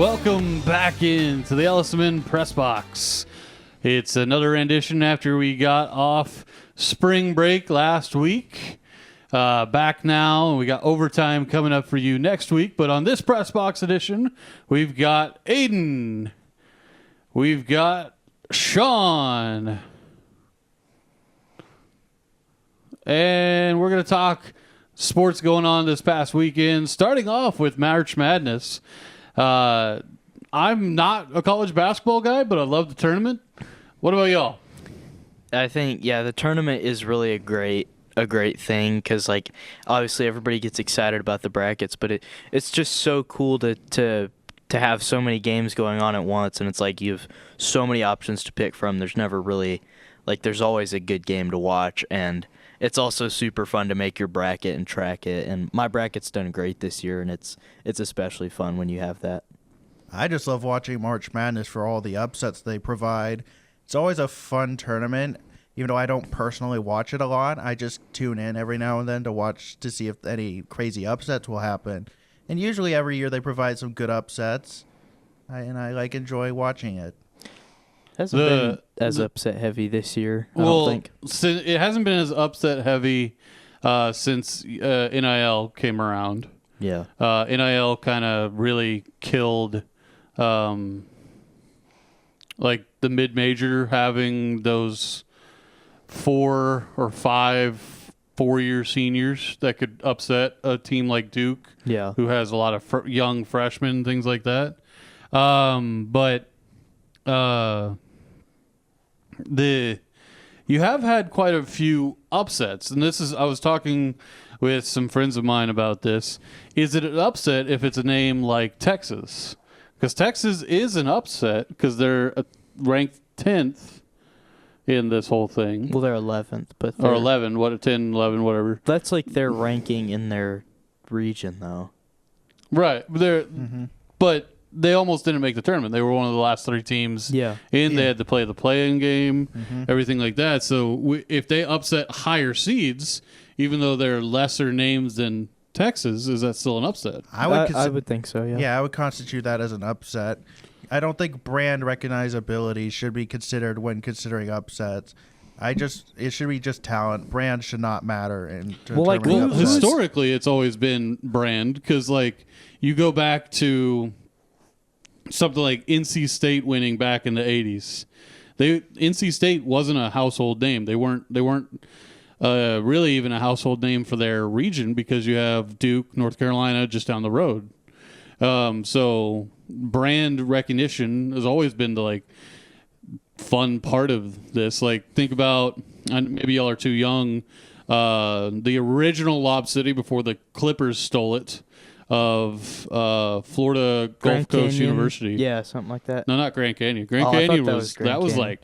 welcome back into the LSMN Press Box. It's another rendition after we got off spring break last week. Back now, and we got overtime coming up for you next week. But on this Press Box edition, we've got Aiden. We've got Sean. And we're going to talk sports going on this past weekend, starting off with March Madness. I'm not a college basketball guy, but I love the tournament. What about y'all? I think, the tournament is really a great thing because, like, obviously everybody gets excited about the brackets, but it's just so cool to have so many games going on at once, and it's like you have so many options to pick from. There's never really, like, there's always a good game to watch, and it's also super fun to make your bracket and track it. And my bracket's done great this year, and it's especially fun when you have that. I just love watching March Madness for all the upsets they provide. It's always a fun tournament. Even though I don't personally watch it a lot, I just tune in every now and then to see if any crazy upsets will happen. And usually every year they provide some good upsets, and I enjoy watching it. Hasn't been as upset heavy this year, I don't think. It hasn't been as upset heavy since NIL came around. Yeah. NIL kind of really killed like the mid-major having those 4 or 5 4-year seniors that could upset a team like Duke, who has a lot of young freshmen, things like that. You have had quite a few upsets, and I was talking with some friends of mine about this. Is it an upset if it's a name like Texas? Because Texas is an upset because they're ranked 10th in this whole thing. Well, they're 11th, but or 11, 10, 11, whatever. That's like their ranking in their region, though. Right, but they almost didn't make the tournament. They were one of the last 3 teams. They had to play the play-in game, everything like that. So if they upset higher seeds, even though they're lesser names than Texas, is that still an upset? I would think so, yeah. Yeah, I would constitute that as an upset. I don't think brand recognizability should be considered when considering upsets. It should be just talent. Brand should not matter. Historically, it's always been brand because, like, you go back to something like NC State winning back in the 80s. NC State wasn't a household name. They weren't really even a household name for their region because you have Duke, North Carolina just down the road. So brand recognition has always been the like fun part of this. Like, think about, and maybe y'all are too young, the original Lob City before the Clippers stole it, of Florida Gulf Coast University. Yeah, something like that. No, not Grand Canyon. Grand Canyon was like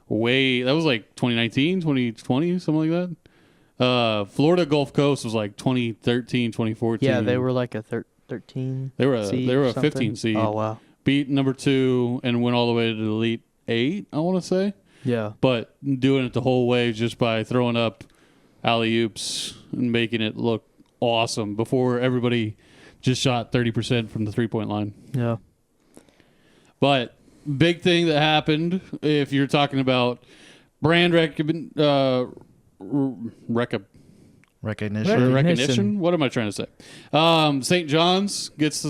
2019, 2020, something like that. Florida Gulf Coast was like 2013, 2014. Yeah, they were like a 13. They were a 15 seed. Oh wow. Beat number 2 and went all the way to the Elite 8, I want to say. Yeah. But doing it the whole way just by throwing up alley-oops and making it look awesome before everybody just shot 30% from the three-point line. Yeah. But big thing that happened, if you're talking about brand recognition. What am I trying to say? St. John's gets,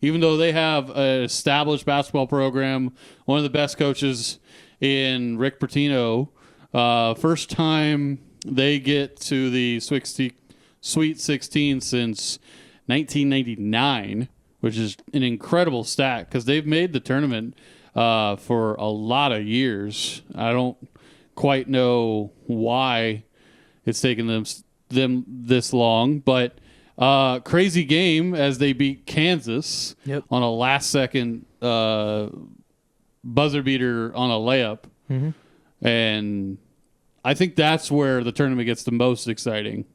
even though they have an established basketball program, one of the best coaches in Rick Pitino, first time they get to the Sweet 16 since 1999, which is an incredible stat because they've made the tournament for a lot of years. I don't quite know why it's taken them this long, but crazy game as they beat Kansas on a last-second buzzer beater on a layup. And I think that's where the tournament gets the most exciting.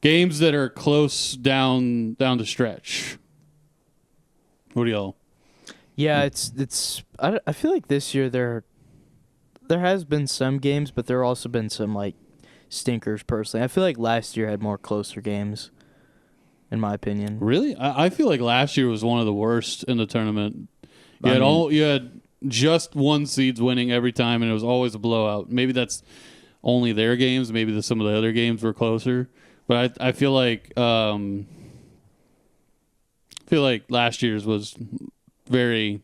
Games that are close down the stretch. What do y'all? Yeah, it's. I feel like this year there has been some games, but there have also been some like stinkers. Personally, I feel like last year had more closer games. in my opinion. Really? I feel like last year was one of the worst in the tournament. You had just one seeds winning every time, and it was always a blowout. Maybe that's only their games. Maybe some of the other games were closer. But I feel like last year's was very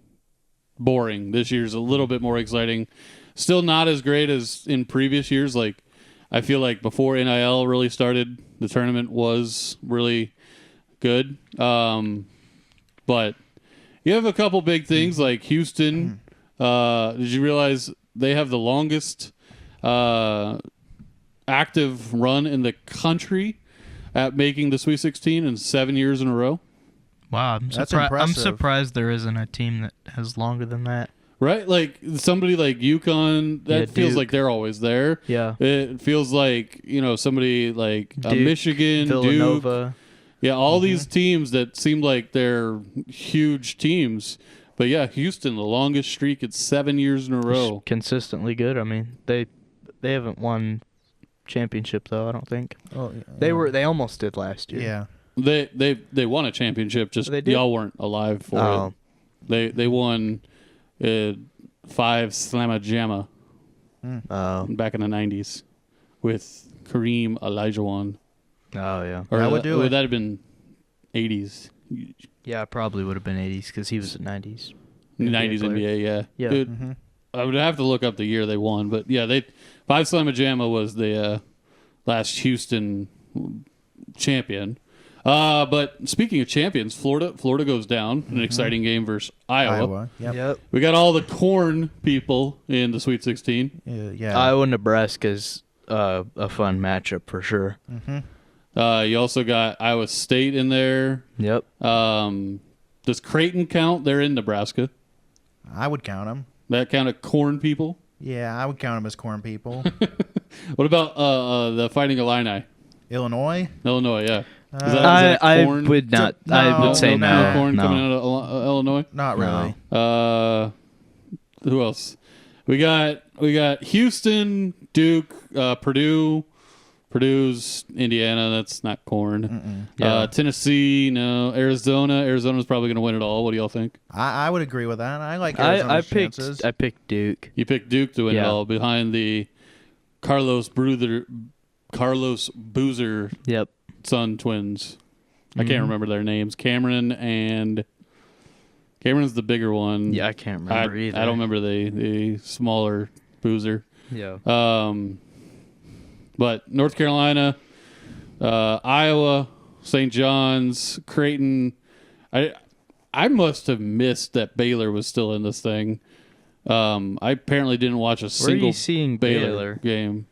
boring. This year's a little bit more exciting. Still not as great as in previous years. Like, I feel like before NIL really started, the tournament was really good. But you have a couple big things like Houston. Did you realize they have the longest active run in the country at making the Sweet 16 in 7 years in a row? Wow, That's I'm impressive. surprised there isn't a team that has longer than that. Right? Like somebody like UConn, that Yeah, feels Duke. like they're always there. Yeah. It feels like, somebody like Duke, Michigan, Duke. Villanova. Yeah, all these teams that seem like they're huge teams. But yeah, Houston, the longest streak at 7 years in a row. Consistently good. I mean, they haven't won championship though, I don't think. Oh, yeah. They almost did last year. Yeah. They won a championship, just They did? y'all weren't alive for it. They won 5 Slamma Jamma Oh. back in the 90s with Kareem Olajuwon. Oh yeah. Or That would do it. that have been 80s. Yeah, it probably would have been 80s because he was at 90s. 90s player. NBA, yeah. Yeah. Dude, Mm-hmm. I would have to look up the year they won, but yeah, 5 Slamma Jamma was the last Houston champion. But speaking of champions, Florida goes down in an exciting game versus Iowa. Yep. We got all the corn people in the Sweet 16. Yeah. Iowa Nebraska's a fun matchup for sure. Mm-hmm. You also got Iowa State in there. Yep. Does Creighton count? They're in Nebraska. I would count them. That count of corn people? Yeah, I would count them as corn people. What about the Fighting Illini? Illinois? Illinois, yeah. Is Uh, that I corn? would not. No, I would say no, corn no. coming out of Illinois. Not No. really. Who else? We got Houston, Duke, Purdue. Purdue's Indiana. That's not corn. Yeah. Tennessee, no. Arizona. Arizona's probably going to win it all. What do y'all think? I would agree with that. I like Arizona's chances. I picked Duke. You picked Duke to win it Yeah. all behind the Carlos Boozer Yep. son twins. I can't remember their names. Cameron's the bigger one. Yeah, I can't remember either. I don't remember the smaller Boozer. Yeah. But North Carolina, Iowa, St. John's, Creighton. I must have missed that Baylor was still in this thing. I apparently didn't watch a Where are single you seeing Baylor game.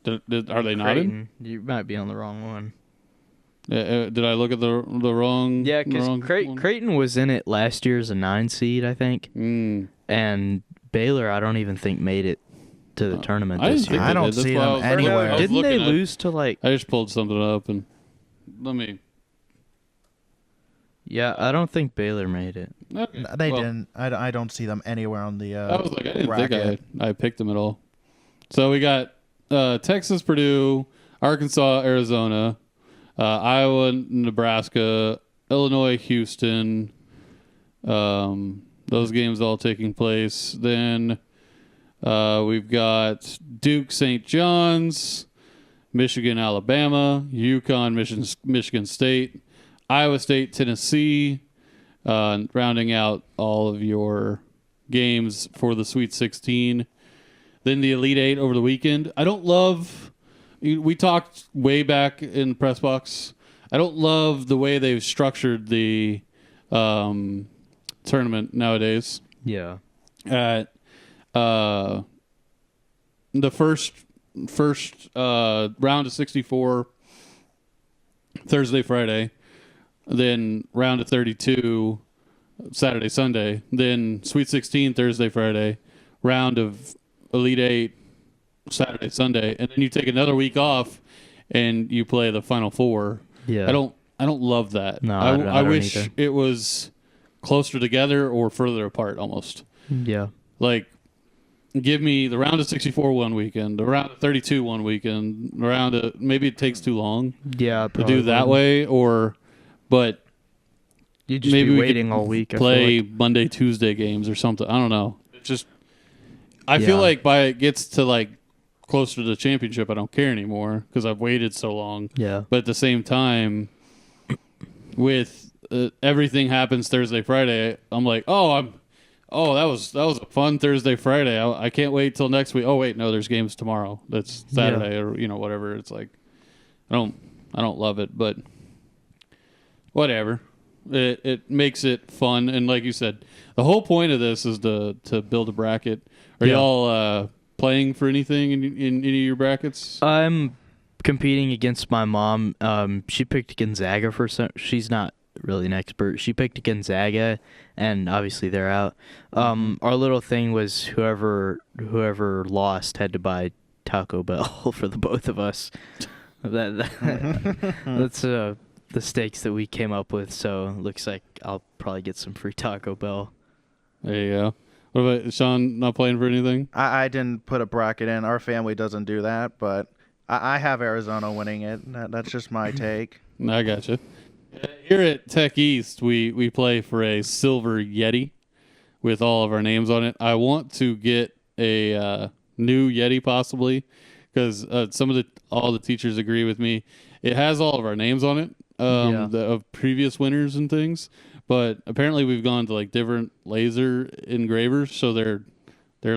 Are they not in? Creighton. You might be on the wrong one. Did I look at the wrong? Yeah, the because wrong one? Creighton was in it last year as a 9 seed, I think. And Baylor, I don't even think made it to the tournament I this didn't think year. I they don't did. That's see why them I was- anywhere. I was Didn't they looking at- lose to like? I just pulled something up and let me. Yeah, I don't think Baylor made it. Okay. They Well, didn't. I don't see them anywhere on the I was like, I didn't bracket. think I picked them at all. So we got Texas, Purdue, Arkansas, Arizona, Iowa, Nebraska, Illinois, Houston. Those games all taking place. Then we've got Duke, St. John's, Michigan, Alabama, UConn, Michigan State, Iowa State, Tennessee, rounding out all of your games for the Sweet 16. Then the Elite Eight over the weekend. I don't love. We talked way back in the press box. I don't love the way they've structured the tournament nowadays. Yeah. At the first round of 64 Thursday, Friday, then round of 32 Saturday, Sunday, then Sweet 16 Thursday, Friday, round of Elite Eight Saturday, Sunday, and then you take another week off and you play the Final Four. Yeah. I don't love that. No, I I don't wish either. it was closer together or further apart almost. Yeah. Like, give me the round of 64 one weekend, the round of 32 one weekend, maybe it takes too long Yeah. to do that way, or but You'd just maybe be we waiting could all week. I play feel like. Monday, Tuesday games or something. I don't know. It's just I feel Yeah. like by it gets to like closer to the championship, I don't care anymore because I've waited so long. Yeah. But at the same time, with everything happens Thursday, Friday, I'm like, that was a fun Thursday, Friday. I can't wait till next week. Oh wait, no, there's games tomorrow. That's Saturday or whatever. It's like I don't love it, but whatever. It makes it fun, and like you said, the whole point of this is to build a bracket. Are y'all playing for anything in any of your brackets? I'm competing against my mom. She picked Gonzaga for some. She's not really an expert. She picked Gonzaga, and obviously they're out. Our little thing was whoever lost had to buy Taco Bell for the both of us. That's the stakes that we came up with. So it looks like I'll probably get some free Taco Bell. There you go. What about Sean? Not playing for anything? I didn't put a bracket in. Our family doesn't do that, but I have Arizona winning it. That's just my take. I gotcha. Here at Tech East, we play for a silver Yeti with all of our names on it. I want to get a new Yeti possibly because all the teachers agree with me. It has all of our names on it of previous winners and things, but apparently we've gone to like different laser engravers, so they're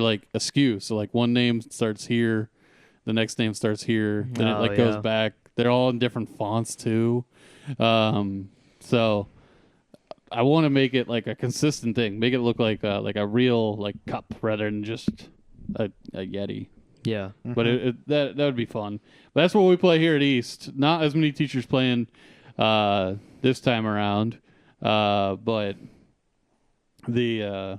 like askew. So like one name starts here, the next name starts here, then it goes back. They're all in different fonts too. So I want to make it like a consistent thing. Make it look like a real like cup rather than just a Yeti. Yeah. But that would be fun. But that's what we play here at East. Not as many teachers playing this time around, but the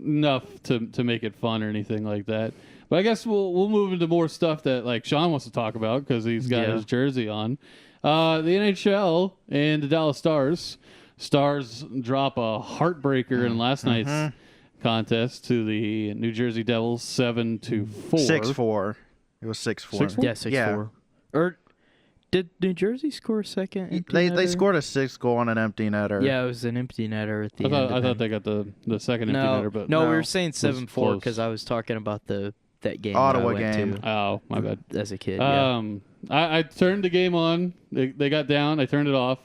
enough to make it fun or anything like that. But I guess we'll move into more stuff that like Sean wants to talk about because he's got his jersey on. The NHL and the Dallas Stars. Stars drop a heartbreaker in last night's contest to the New Jersey Devils 7-4. 6-4. It was 6-4. 6-4? Yeah, 6-4. Or did New Jersey score a second? Empty They netter? scored a 6th goal on an empty netter. Yeah, it was an empty netter at the end. I thought they got the second empty netter, but no, we No. were saying 7-4 close. because I was talking about that game Ottawa that I went game. to oh my bad. as a kid. I turned the game on. They got down. I turned it off.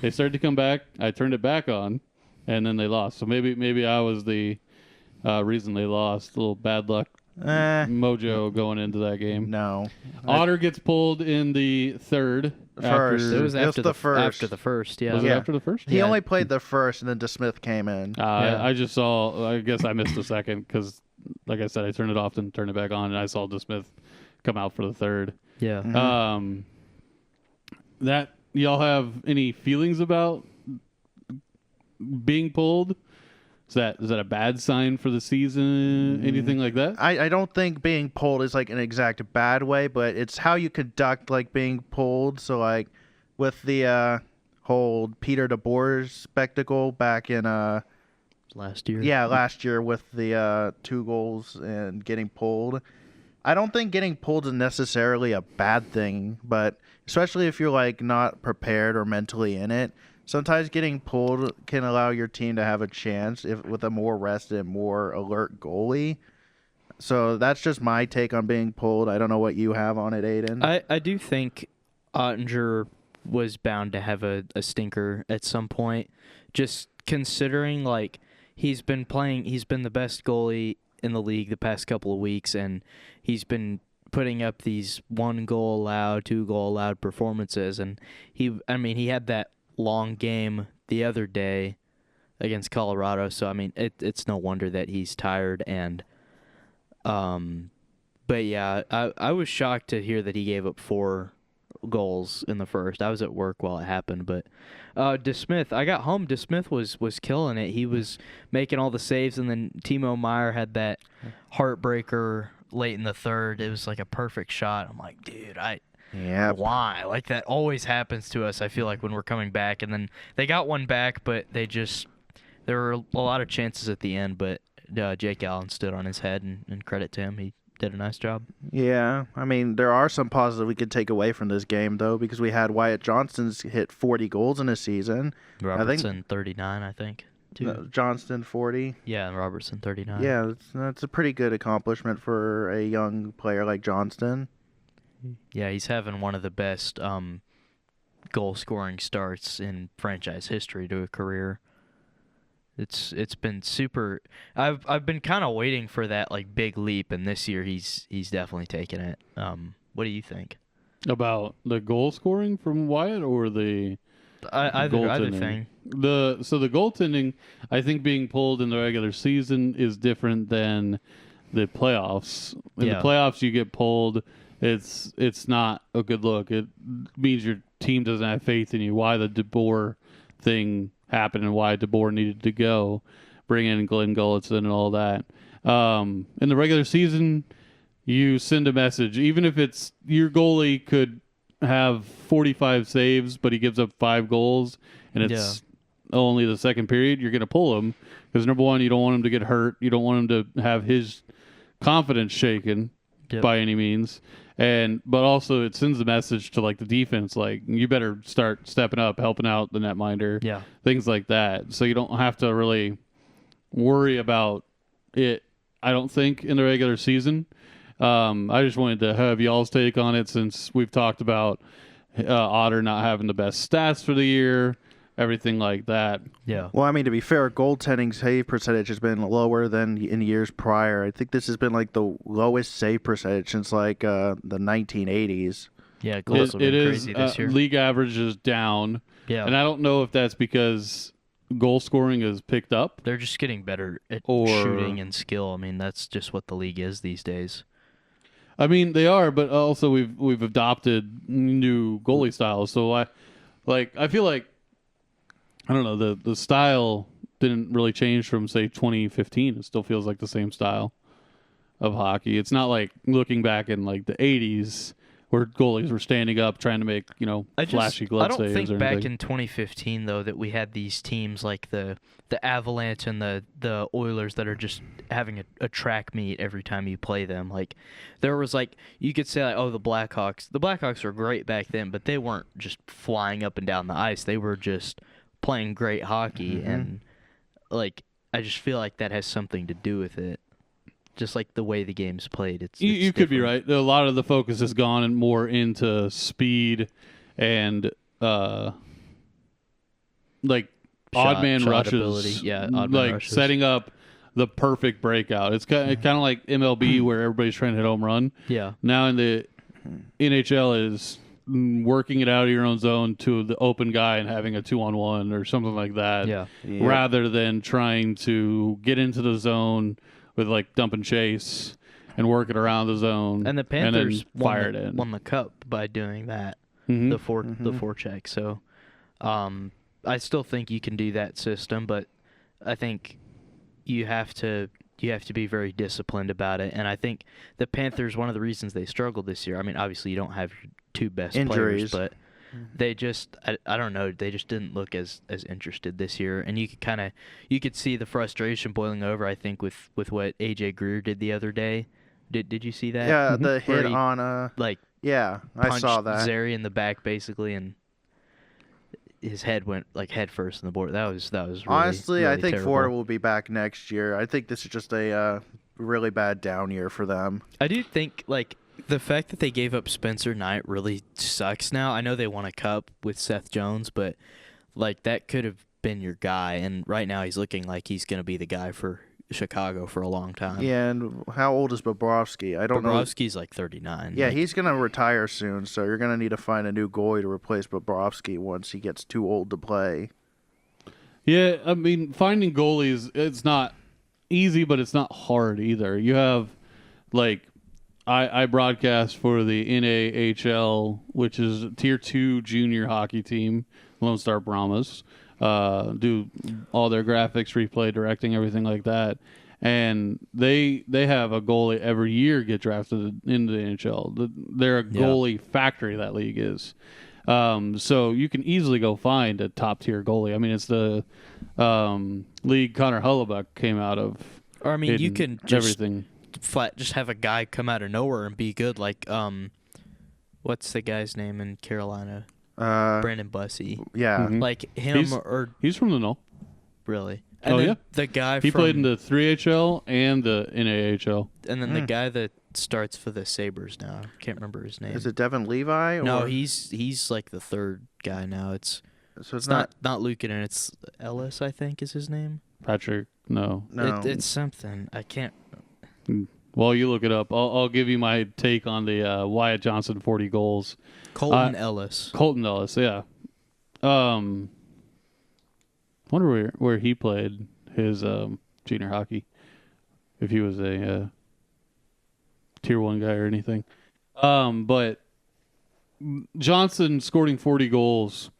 They started to come back. I turned it back on, and then they lost. So maybe I was the reason they lost. A little bad luck mojo going into that game. No. Otter gets pulled in the third. First. It was It was after the first. After the first, yeah. Was it after the first? He Yeah. only played the first, and then DeSmith came in. I just saw. I guess I missed the second because, like I said, I turned it off and turned it back on, and I saw DeSmith come out for the third. Yeah. That y'all have any feelings about being pulled? Is that a bad sign for the season? Anything like that? I don't think being pulled is like an exact bad way, but it's how you conduct like being pulled. So like with the whole Peter DeBoer spectacle back in Last year. last year with the 2 goals and getting pulled. I don't think getting pulled is necessarily a bad thing, but especially if you're like not prepared or mentally in it. Sometimes getting pulled can allow your team to have a chance with a more rested, more alert goalie. So that's just my take on being pulled. I don't know what you have on it, Aiden. I do think Ottinger was bound to have a stinker at some point. Just considering like he's been the best goalie in the league the past couple of weeks, and he's been putting up these 1 goal allowed, 2 goal allowed performances, and he had that long game the other day against Colorado, so I mean it's no wonder that he's tired. And but yeah, I was shocked to hear that he gave up 4 goals in the first. I was at work while it happened, but DeSmith, I got home. DeSmith was killing it. He was making all the saves, and then Timo Meier had that heartbreaker late in the third. It was like a perfect shot. I'm like, dude, why? Like that always happens to us, I feel like, when we're coming back. And then they got one back, but there were a lot of chances at the end, but Jake Allen stood on his head, and credit to him. did a nice job. Yeah, I mean, there are some positives we could take away from this game, though, because we had Wyatt Johnston's hit 40 goals in a season. Robertson 39, I think. Too. Johnston 40. Yeah, and Robertson 39. Yeah, that's a pretty good accomplishment for a young player like Johnston. Yeah, he's having one of the best goal-scoring starts in franchise history to a career. It's been super. I've been kind of waiting for that like big leap, and this year he's definitely taken it. What do you think About the goal scoring from Wyatt or the either thing? The goaltending, I think being pulled in the regular season is different than the playoffs. In the playoffs, you get pulled. It's not a good look. It means your team doesn't have faith in you. Why the DeBoer thing happened and why DeBoer needed to go, bring in Glenn Gulletson and all that. In the regular season, you send a message. Even if it's your goalie could have 45 saves, but he gives up 5 goals, and it's only the second period, you're going to pull him. Because, number one, you don't want him to get hurt. You don't want him to have his confidence shaken by any means. But also it sends a message to like the defense, like you better start stepping up, helping out the netminder, things like that. So you don't have to really worry about it, I don't think, in the regular season. I just wanted to have y'all's take on it since we've talked about Otter not having the best stats for the year, everything like that. Yeah. Well, I mean, to be fair, goaltending save percentage has been lower than in years prior. I think this has been like the lowest save percentage since like the 1980s. Yeah, goals have been crazy this year. League average is down. Yeah. And I don't know if that's because goal scoring is picked up. They're just getting better at shooting and skill. I mean, that's just what the league is these days. I mean, they are, but also we've adopted new goalie styles. So I feel like, I don't know, the style didn't really change from, say, 2015. It still feels like the same style of hockey. It's not like looking back in like the 80s where goalies were standing up trying to make, flashy glove saves. I don't think or back anything. in 2015 though that we had these teams like the Avalanche and the Oilers that are just having a track meet every time you play them. Like there was like you could say like, oh, the Blackhawks. The Blackhawks were great back then, but they weren't just flying up and down the ice. They were just playing great hockey, and like I just feel like that has something to do with it. Just like the way the game's played, it's you could be right. A lot of the focus has gone and more into speed and like odd man rushes, ability. Odd man like rushes. setting up the perfect breakout. It's kind of like MLB where everybody's trying to hit home run. Yeah. Now in the NHL is working it out of your own zone to the open guy and having a 2-on-1 or something like that. Yeah. Rather than trying to get into the zone with like dump and chase and work it around the zone. And the Panthers and then fire it in. won the cup by doing that. Mhm. The forecheck. So I still think you can do that system, but I think you have to be very disciplined about it. And I think the Panthers, one of the reasons they struggled this year, I mean, obviously you don't have your 2 best Injuries. players, but they just, I don't know, they just didn't look as interested this year. And you could see the frustration boiling over, I think, with what AJ Greer did the other day. Did you see that? Yeah, the Where hit he, on like, yeah, I saw punched that. Zary in the back basically, and his head went like head first in the board. That was really, Honestly, really I think terrible. Florida will be back next year. I think this is just a really bad down year for them. I do think like the fact that they gave up Spencer Knight really sucks now. I know they won a cup with Seth Jones, but like that could have been your guy, and right now he's looking like he's going to be the guy for Chicago for a long time. Yeah, and how old is Bobrovsky? I don't know. Bobrovsky's like 39. Yeah, like, he's going to retire soon, so you're going to need to find a new goalie to replace Bobrovsky once he gets too old to play. Yeah, I mean, finding goalies, it's not easy, but it's not hard either. You have, like, I broadcast for the NAHL, which is a Tier 2 junior hockey team, Lone Star Brahmas. Do all their graphics, replay, directing, everything like that. And they have a goalie every year get drafted into the NHL. They're a goalie factory, that league is. So you can easily go find a top-tier goalie. I mean, it's the league Connor Hellebuyck came out of. Or I mean, you can just everything. flat just have a guy come out of nowhere and be good. Like what's the guy's name in Carolina? Brandon Bussey. Yeah. Mhm. Like him He's- or He's from the Knoll. really. Oh, then yeah. The guy He from, played in the 3HL and the NAHL. and then the guy that starts for the Sabres now. Can't remember his name. Is it Devin Levi? No, or- he's like the third guy now. It's So it's not Lukin, it's Ellis, I think is his name. Patrick, no. No. It's something. I can't. While you look it up, I'll give you my take on the Wyatt Johnson 40 goals. Colton Ellis. Colton Ellis, yeah. Wonder where he played his junior hockey, if he was a tier 1 guy or anything. But Johnson scoring 40 goals,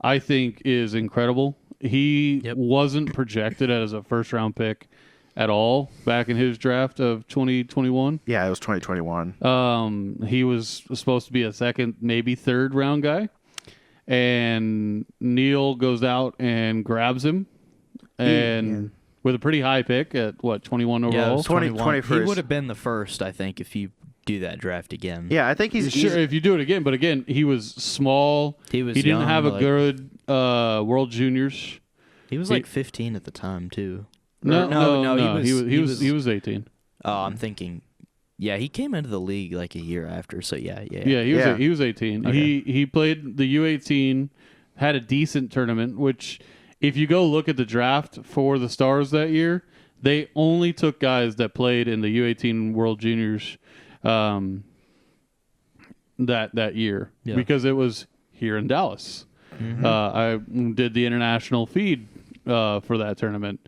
I think, is incredible. He wasn't projected as a first-round pick at all back in his draft of 2021. Yeah, it was 2021. He was supposed to be a second, maybe third round guy. And Neil goes out and grabs him. And with a pretty high pick at, 21 Yeah, it overall? was 20 21. He 21st. would have been the first, I think, if you do that draft again. Yeah, I think he's Sure, if you do it again. But again, he was small. He was He didn't young, have a like- good World Juniors. He was he- like 15 at the time too. No, no, he was 18. Oh, I'm thinking. Yeah, he came into the league like a year after. So yeah. Yeah, he was 18. Okay. He played the U18, had a decent tournament, which if you go look at the draft for the Stars that year, they only took guys that played in the U18 World Juniors that year because it was here in Dallas. Mm-hmm. I did the international feed for that tournament.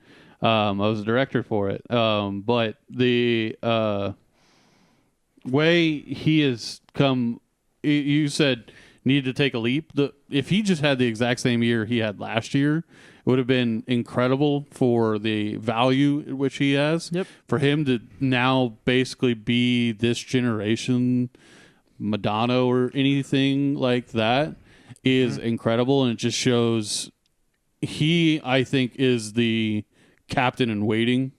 I was a director for it. But the way he has come, you said needed to take a leap. If he just had the exact same year he had last year, it would have been incredible for the value which he has. Yep. For him to now basically be this generation Madonna or anything like that is incredible, and it just shows he, I think, is the captain in waiting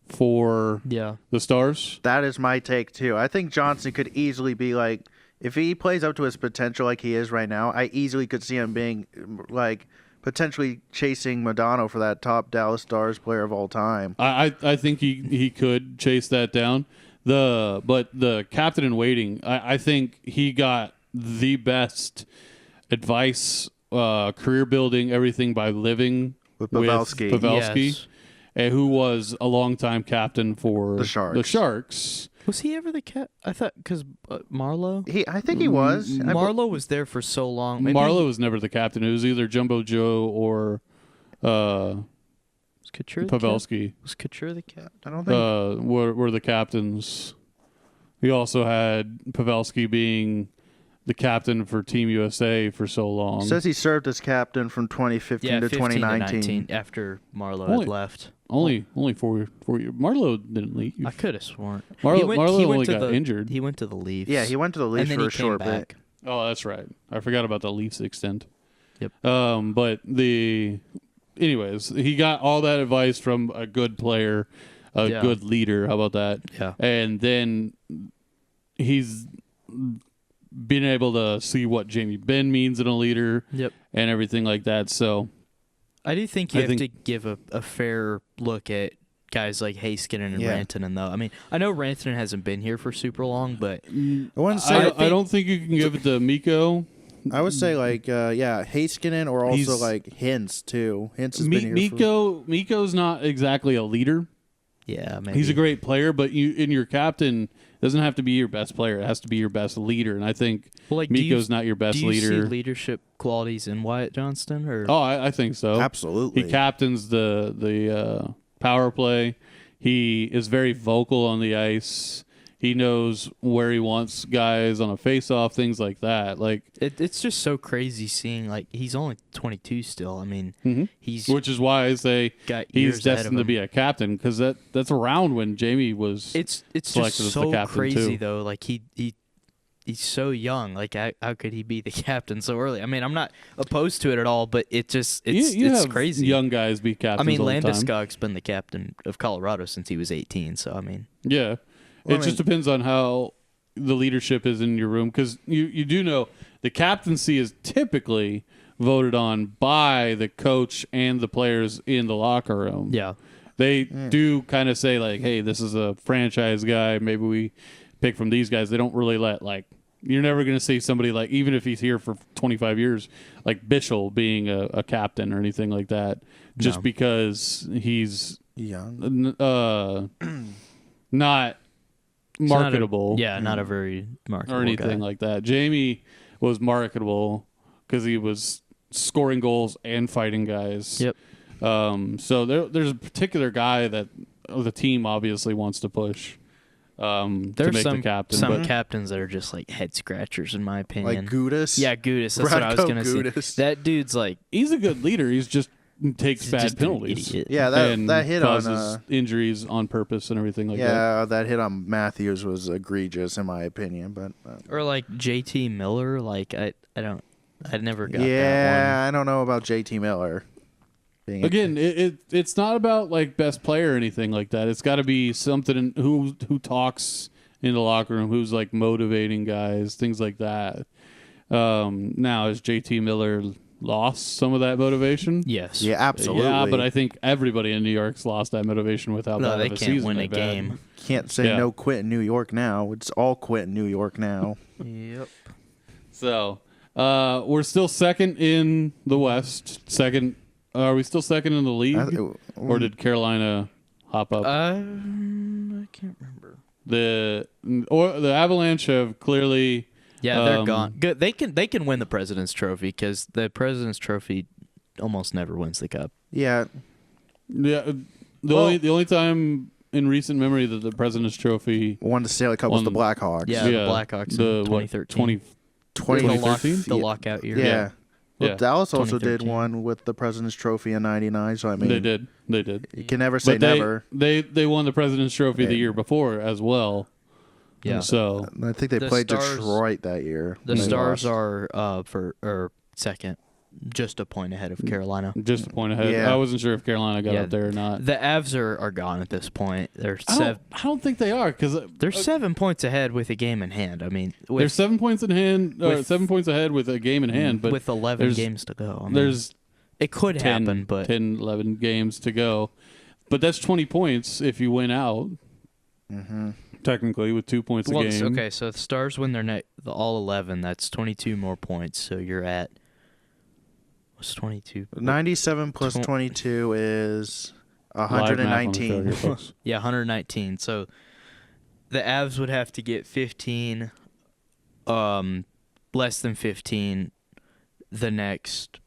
for the Stars. That is my take too. I think Johnson could easily be like, if he plays up to his potential like he is right now, I easily could see him being like potentially chasing Madonna for that top Dallas Stars player of all time. I think he could chase that down. But the captain in waiting, I think he got the best advice, career building, everything by living With Pavelski. Yes. Who was a longtime captain for The Sharks. The Sharks. Was he ever the cat? I thought because Marlowe. I think he was. Marlowe was there for so long. Maybe Marlowe was never the captain. It was either Jumbo Joe or was Couture the Pavelski. Was Couture the cat? I don't think. Were the captains. We also had Pavelski being the captain for Team USA for so long. Says he served as captain from 2015 Yeah, to 15 to 2019. 19 after Marlowe Only- had left. Only 4 years. Marlowe didn't leave. I could have sworn. Marlowe only to got injured. He went to the Leafs. Yeah, he went to the Leafs and then for he a short came back. bit. Oh, that's right. I forgot about the Leafs extent. Yep. But anyways, he got all that advice from a good player, a good leader. How about that? Yeah. And then he's been able to see what Jamie Benn means in a leader. Yep. And everything like that. So I do think you have to give a fair look at guys like Heiskanen and Rantanen, though. I mean, I know Rantanen hasn't been here for super long, but I wouldn't say. I don't think you can give it to Mikko. I would say like Heiskanen or also He's- like Hintz too. Hintz has been here. Mikko's not exactly a leader. yeah, maybe. He's a great player, but your captain doesn't have to be your best player. It has to be your best leader, and I think Mikko's not your best do you leader. see leadership qualities in Wyatt Johnston? Or Oh, I think so. Absolutely. He captains the power play. He is very vocal on the ice. He knows where he wants guys on a face-off, things like that. Like it's just so crazy seeing, like, he's only 22 still. I mean, he's which is why I say got he's years ahead of destined to him. be a captain, because that's around when Jamie was. It's selected just as the so captain, crazy too. though. Like he's so young. Like how could he be the captain so early? I mean, I'm not opposed to it at all, but it's you it's have crazy. young guys be captains. I mean, all the time. Landeskog's been the captain of Colorado since he was 18. So I mean, Yeah. It just depends on how the leadership is in your room, because you do know the captaincy is typically voted on by the coach and the players in the locker room. Yeah. They do kind of say, like, hey, this is a franchise guy. Maybe we pick from these guys. They don't really let, like, you're never going to see somebody, like, even if he's here for 25 years, like Bischel being a captain or anything like that, just because he's young, not marketable. Not a very marketable or anything guy. like that. Jamie was marketable because he was scoring goals and fighting guys. Yep. So there's a particular guy that the team obviously wants to push to make the captain. Some but captains that are just like head scratchers, in my opinion. like Gudis. Yeah, Gudis. That's what I was gonna Gudis. say. That dude's like he's a good leader. He's just takes he's bad just an penalties. idiot. Yeah, and that hit causes on injuries on purpose and everything like that. yeah, that hit on Matthews was egregious in my opinion, but Or like JT Miller. Like I never got that yeah, I don't know about JT Miller. Being Again, it's not about like best player or anything like that. It's got to be something who talks in the locker room, who's like motivating guys, things like that. Now, has JT Miller lost some of that motivation? Yes. yeah, absolutely. Yeah, but I think everybody in New York's lost that motivation with how No, bad they of a can't season win a they've had. game. Can't say Yeah. no quit in New York now. It's all quit in New York now. Yep. So we're still second in the West. Second. Are we still second in the league, or did Carolina hop up? I can't remember. The Avalanche have clearly. Yeah, they're gone. Good. They can win the President's Trophy because the President's Trophy almost never wins the cup. Yeah, Yeah, the only time in recent memory that the President's Trophy won the Stanley Cup was the Blackhawks. Yeah, the Blackhawks in 2013. 2013? The lockout year. Yeah. Well, Yeah. Dallas also did 2013. one with the President's Trophy in '99. So I mean, They did. You can never say But they, never. they won the President's Trophy the year before as well. Yeah. So I think they The played Stars- Detroit that year. The They Stars lost. are second, just a point ahead of Carolina. just a point ahead. Yeah. I wasn't sure if Carolina got Yeah. up there or not. The Avs are gone at this point. I don't think they are, because They're 7 points ahead with a game in hand. I mean, they're with 7 points in hand, or with- 7 points ahead with a game in hand. But with 11 there's- games to go. I mean, there's it could 10, happen, but 10, 11 games to go. But that's 20 points if you win out. Mhm. Technically, with 2 points a well, game. okay. So the Stars win the all 11. That's 22 more points. So you're at what's 22? 97 plus Tw- 22 is Live math on the show 119. here, folks. Yeah, 119. So the Avs would have to get 15, less than 15, the next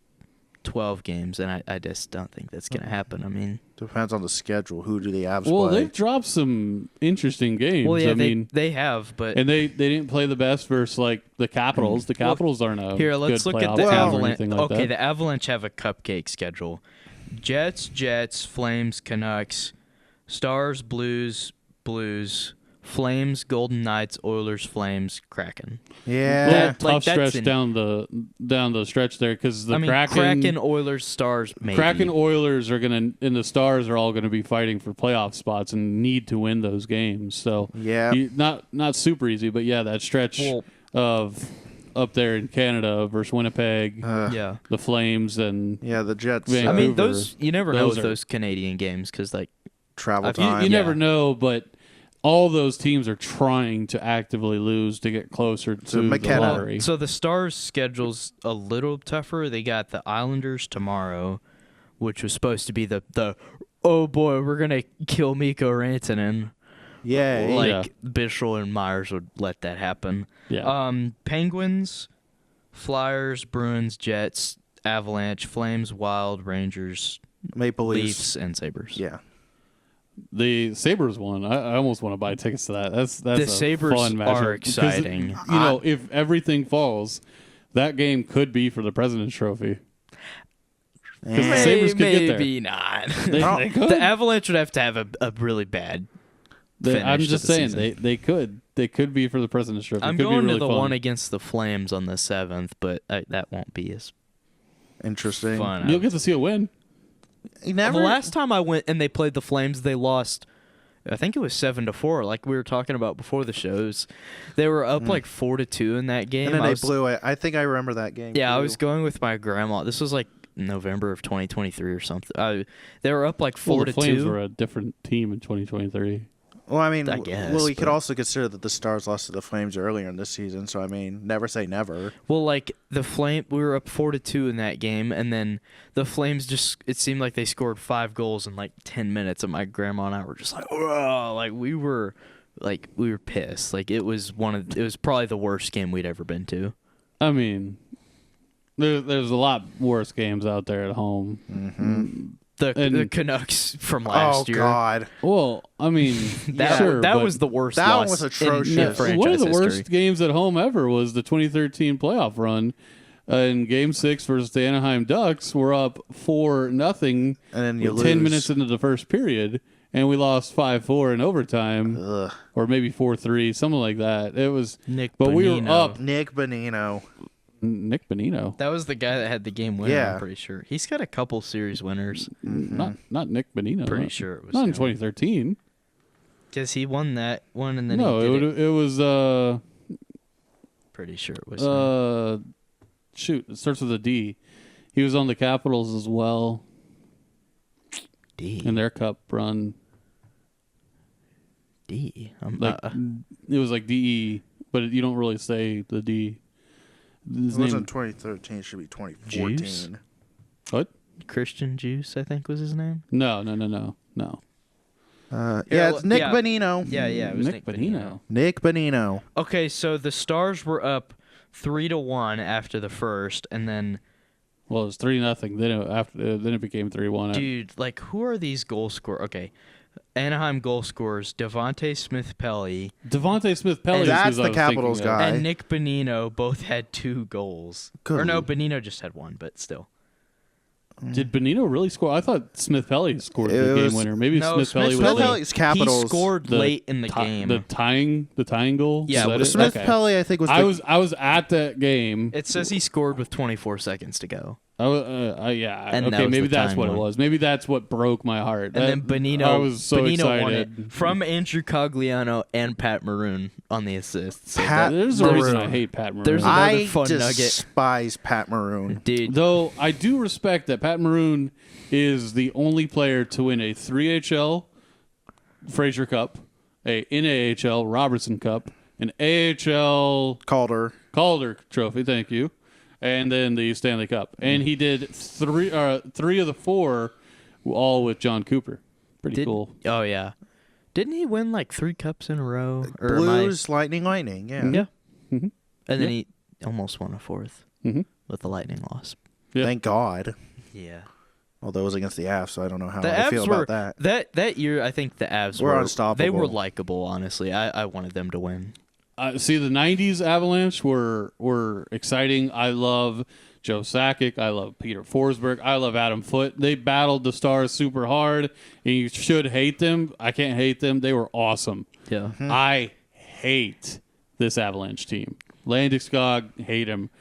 12 games, and I just don't think that's gonna happen. I mean, Depends on the schedule. Who do the Avs Well, play? they've dropped some interesting games. well, yeah, I mean, they have, but and they didn't play the best versus like the Capitals. The Capitals aren't a here, let's good look at playoff the team or Avalanche. anything like Okay, that. the Avalanche have a cupcake schedule: Jets, Flames, Canucks, Stars, Blues, Flames, Golden Knights, Oilers, Flames, Kraken. yeah. Little Like, tough that's stretch in- down the stretch there, because the I mean, Kraken, Oilers, Stars, maybe. Kraken, Oilers are gonna, and the Stars are all gonna be fighting for playoff spots and need to win those games. So Yeah. not super easy, but yeah, that stretch Well- of up there in Canada versus Winnipeg, Yeah. the Flames, and Yeah, the Jets. Vancouver. I mean, Vancouver, those you never know those with are- those Canadian games because like travel you- time. you Yeah. never know, but all those teams are trying to actively lose to get closer to the McKenna. lottery. so the Stars' schedule's a little tougher. They got the Islanders tomorrow, which was supposed to be the oh boy, we're gonna kill Mikko Rantanen. Yeah. Well, Like yeah. Bischel and Myers would let that happen. Yeah. Penguins, Flyers, Bruins, Jets, Avalanche, Flames, Wild, Rangers, Maple Leafs. Leafs, and Sabres. Yeah. The Sabres one, I almost want to buy tickets to that. That's The a Sabres fun matchup. are 'Cause, exciting. You know, if everything falls, that game could be for the President's Trophy. Because the Sabres could get there. Maybe not. They could. The Avalanche would have to have a really bad. finish I'm to just the saying season. they could be for the President's Trophy. I'm It could going be really to the fun. one against the Flames on the 7th, but that won't be as Interesting. fun. You'll get to see a win. You The never. last time I went and they played the Flames, they lost I think it was 7-4, like we were talking about before the shows. They were up like 4-2 in that game. And then they blew it. I think I remember that game. Yeah, too. I was going with my grandma. This was like November of 2023 or something. They were up like 4-2. The Flames were a different team in 2023. Well, I mean, I guess, well, you could but- also consider that the Stars lost to the Flames earlier in this season. So I mean, never say never. Well, like we were up 4-2 in that game, and then the Flames it seemed like they scored 5 goals in like 10 minutes, and my grandma and I were just like, oh, like we were pissed. Like it was probably the worst game we'd ever been to. I mean, there's a lot worse games out there at home. Mm-hmm. The Canucks from last year. Oh God, Well, I mean, That but was the worst. that one loss was atrocious. in Yeah, franchise one of the history. worst games at home ever was the 2013 playoff run. In Game 6 versus the Anaheim Ducks, we're up 4-0, and then you with 10 lose. minutes into the first period, and we lost 5-4 in overtime, Ugh. or maybe 4-3, something like that. It was, Nick but we were Bonino. up. Nick Bonino. Nick Bonino, That was the guy that had the game winner. Yeah. I'm pretty sure he's got a couple series winners. not Nick Bonino. Pretty sure it was not in him. 2013. Because he won that one, and then No, he did it. it was Pretty sure it was him. shoot, it starts with a D. He was on the Capitals as well D. in their cup run. D. Like it was like DE, but you don't really say the D. His It wasn't name, 2013. It should be 2014. Juice? what? Christian Juice, I think was his name. No. Yeah, it's Nick yeah. Bonino. Yeah, it was Nick Bonino. Nick Bonino. Okay, so the Stars were up 3-1 after the first, and then Well, it was 3-0. Then it became 3-1. dude, like who are these goal scorers? Okay, Anaheim goal scorers: Devontae Smith-Pelly Devontae Smith-Pelly. That's is who the I was Capitals thinking of. guy. and Nick Bonino both had 2 goals. Good Or no, lord. Bonino just had 1, but still. Did Bonino really score? I thought Smith-Pelly scored It the was- game winner. Maybe No, Smith-Pelly was Smith-Pelly's Capitals. He scored the late in the ti- game. The tying goal. Yeah, Is that with it? Smith Okay. Pelly, I think, was. I was at that game. It says he scored with 24 seconds to go. Yeah. And that okay, was maybe the that's tying what it one. was. Maybe that's what broke my heart. And then Bonino, I was so Bonino excited. won it from Andrew Cogliano and Pat Maroon on the assists. So Pat- There's a reason Maroon. I hate Pat Maroon. There's another I fun nugget. despise Pat Maroon. Dude, Though I do respect that Pat Maroon is the only player to win a 3HL Fraser Cup, a NAHL Robertson Cup, an AHL Calder. Calder Trophy, thank you, and then the Stanley Cup. And he did three of the 4, all with John Cooper. Pretty cool. Oh yeah, didn't he win like 3 cups in a row? Or am I- Blues, Lightning. Yeah. Yeah. Mm-hmm. And then Yeah. he almost won a 4th Mhm. with the Lightning loss. Yeah. Thank God. Yeah. Although it was against the Avs, so I don't know how The I feel Avs were about that. that year. I think the Avs Were were unstoppable. They were likable. Honestly, I wanted them to win. See, the '90s Avalanche were exciting. I love Joe Sakic. I love Peter Forsberg. I love Adam Foote. They battled the Stars super hard, and you should hate them. I can't hate them. They were awesome. Yeah. I hate this Avalanche team. Landeskog, hate him.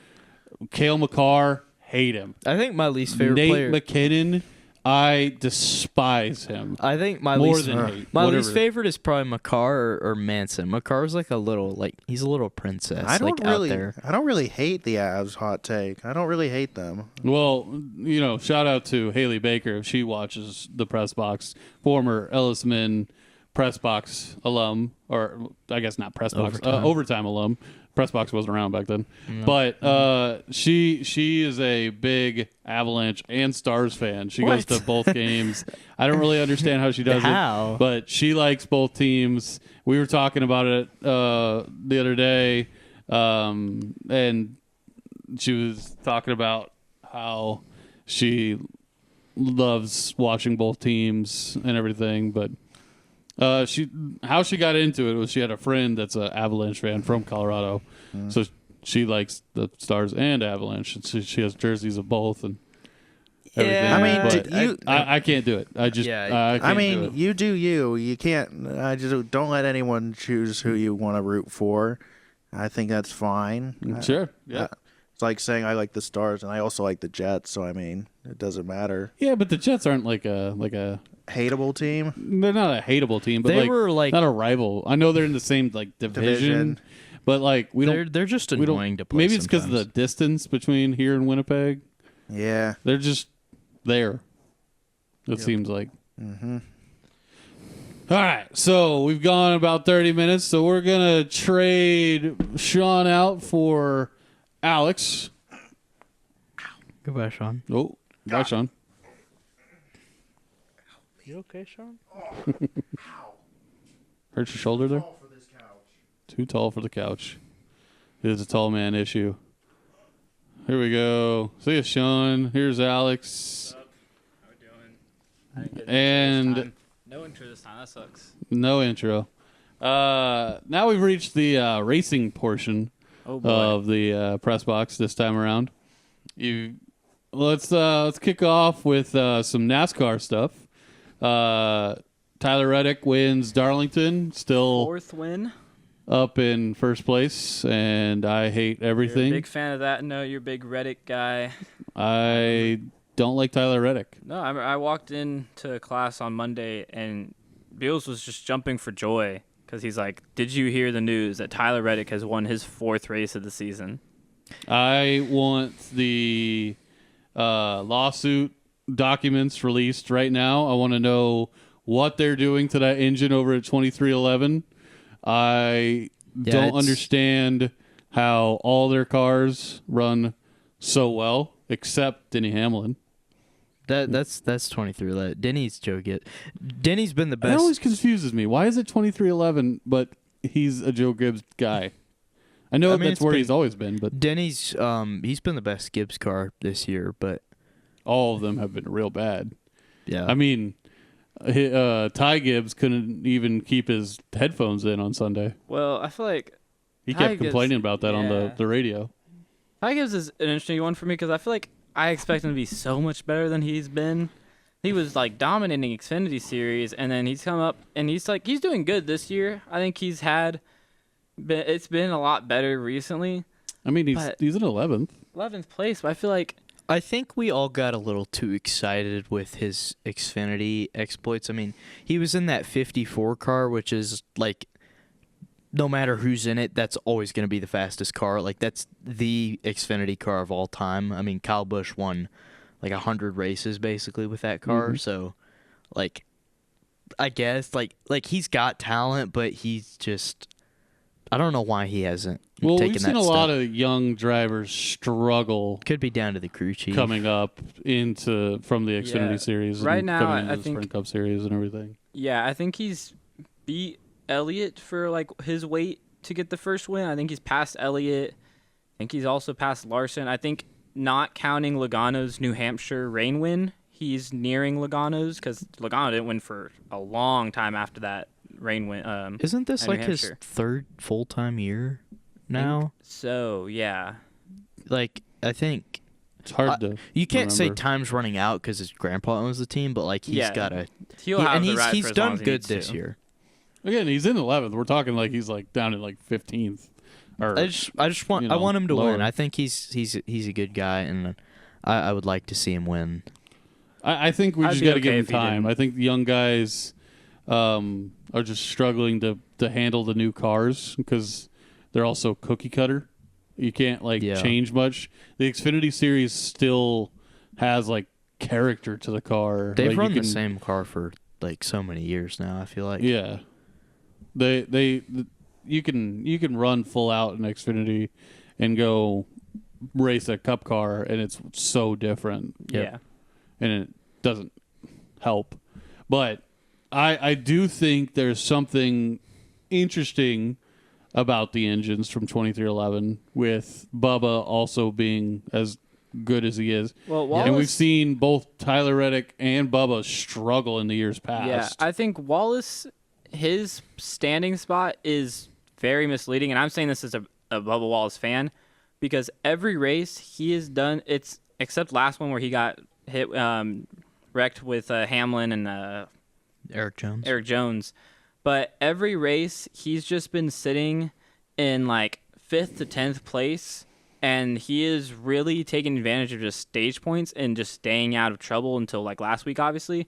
Cale Makar, hate him. I think my least favorite Nate player. McKinnon, I despise him. I think my More least than hate. my Whatever. least favorite is probably Makar or Manson. Makar's like he's a little princess. I don't like really. out there. I don't really hate the Avs. Hot take. I don't really hate them. Well, shout out to Haley Baker if she watches the Press Box, former LSMN Press Box alum, or I guess not Press Box, overtime alum. Press Box wasn't around back then, but she is a big Avalanche and Stars fan. She goes to both games. I don't really understand how she does How? it, but she likes both teams. We were talking about it the other day, and she was talking about how she loves watching both teams and everything, but how she got into it was she had a friend that's an Avalanche fan from Colorado, so she likes the Stars and Avalanche, and she has jerseys of both and everything. Yeah, I mean, but did you- I can't do it. I just Yeah, I can't do mean, it. you do you. You can't. I just don't let anyone choose who you want to root for. I think that's fine. Sure, yeah. It's like saying I like the Stars and I also like the Jets. So I mean, it doesn't matter. Yeah, but the Jets aren't like a hateable team. They're not a hateable team, but They were, like- not a rival. I know they're in the same like division. But like They're just we don't- annoying to play. Maybe it's because of the sometimes. distance between here and Winnipeg. Yeah. They're just there. It seems like. Mm-hmm. All right, so we've gone about 30 minutes, so we're gonna trade Sean out for Alex. Goodbye, Sean. Oh, bye, Sean. You okay, Sean? Hurt your shoulder there? Too tall for the couch. It is a tall man issue. Here we go. See you, Sean. Here's Alex. How we doing? And No intro this time. That sucks. no intro. Now we've reached the racing portion Oh boy. of the press box this time around. Let's kick off with some NASCAR stuff. Tyler Reddick wins Darlington, still Fourth win. up in first place, and I hate You're a everything. big fan of that. No, you're a big Reddick guy. I don't like Tyler Reddick. No, I walked into class on Monday and Beals was just jumping for joy because he's like, "Did you hear the news that Tyler Reddick has won his 4th race of the season?" I want the lawsuit documents released right now. I want to know what they're doing to that engine over at 2311. I don't it's- understand how all their cars run so well, except Denny Hamlin. That's 23. Denny's Joe Gibbs. Denny's been the That best. always confuses me. Why is it 2311, but he's a Joe Gibbs guy? I know mean, that's it's where been- he's always been, but Denny's he's been the best Gibbs car this year, but all of them have been real bad. yeah. I mean, Ty Gibbs couldn't even keep his headphones in on Sunday. Well, I feel like He Ty kept Gibbs- complaining about that on yeah. the radio. Ty Gibbs is an interesting one for me because I feel like I expect him to be so much better than he's been. He was like dominating Xfinity Series, and then he's come up and he's doing good this year. I think it's been a lot better recently. I mean, But- he's in 11th. 11th place, but I feel like I think we all got a little too excited with his Xfinity exploits. I mean, he was in that 54 car, which is like, no matter who's in it, that's always going to be the fastest car. Like, that's the Xfinity car of all time. I mean, Kyle Busch won like 100 races basically with that car. Mm-hmm. So, like, I guess like he's got talent, but he's just, I don't know why he hasn't Well, taken we've that seen a step. lot of young drivers struggle Could be down to the crew chief. coming up from the Xfinity Yeah. Series Right and now, coming into I the think- Sprint Cup Series and everything. yeah, I think he's beat Elliott for like his weight to get the first win. I think he's passed Elliott. I think he's also passed Larson. I think not counting Logano's New Hampshire rain win, he's nearing Logano's because Logano didn't win for a long time after that rain win. Isn't this at New like his Hampshire. third full-time year now? So yeah, Like, I think It's hard to. you can't say remember. time's running out because his grandpa owns the team, but like he's Yeah. got a he'll have and the he's ride he's for as done long as he good needs this to. year. Again, he's in 11th. We're talking like he's like down at like 15th. Or I just want you I know, want him to lower. win. I think he's a good guy, and I would like to see him win. I think we I'd just be got to okay give him if he time. didn't. I think the young guys are just struggling to handle the new cars because they're also cookie cutter. You can't like Yeah. change much. The Xfinity Series still has like character to the car. They've Like, run you the can- same car for like so many years now. I feel like Yeah, you can run full out in Xfinity and go race a cup car, and it's so different. Yeah. And it doesn't help. But I do think there's something interesting about the engines from 2311 with Bubba also being as good as he is. Well, And Wallace, we've seen both Tyler Reddick and Bubba struggle in the years past. yeah, I think Wallace, his standing spot is very misleading, and I'm saying this as a Bubba Wallace fan because every race he has done, it's except last one where he got hit, wrecked with Hamlin and Eric Jones. Eric Jones, but every race he's just been sitting in like 5th to 10th place, and he is really taking advantage of just stage points and just staying out of trouble until like last week, obviously.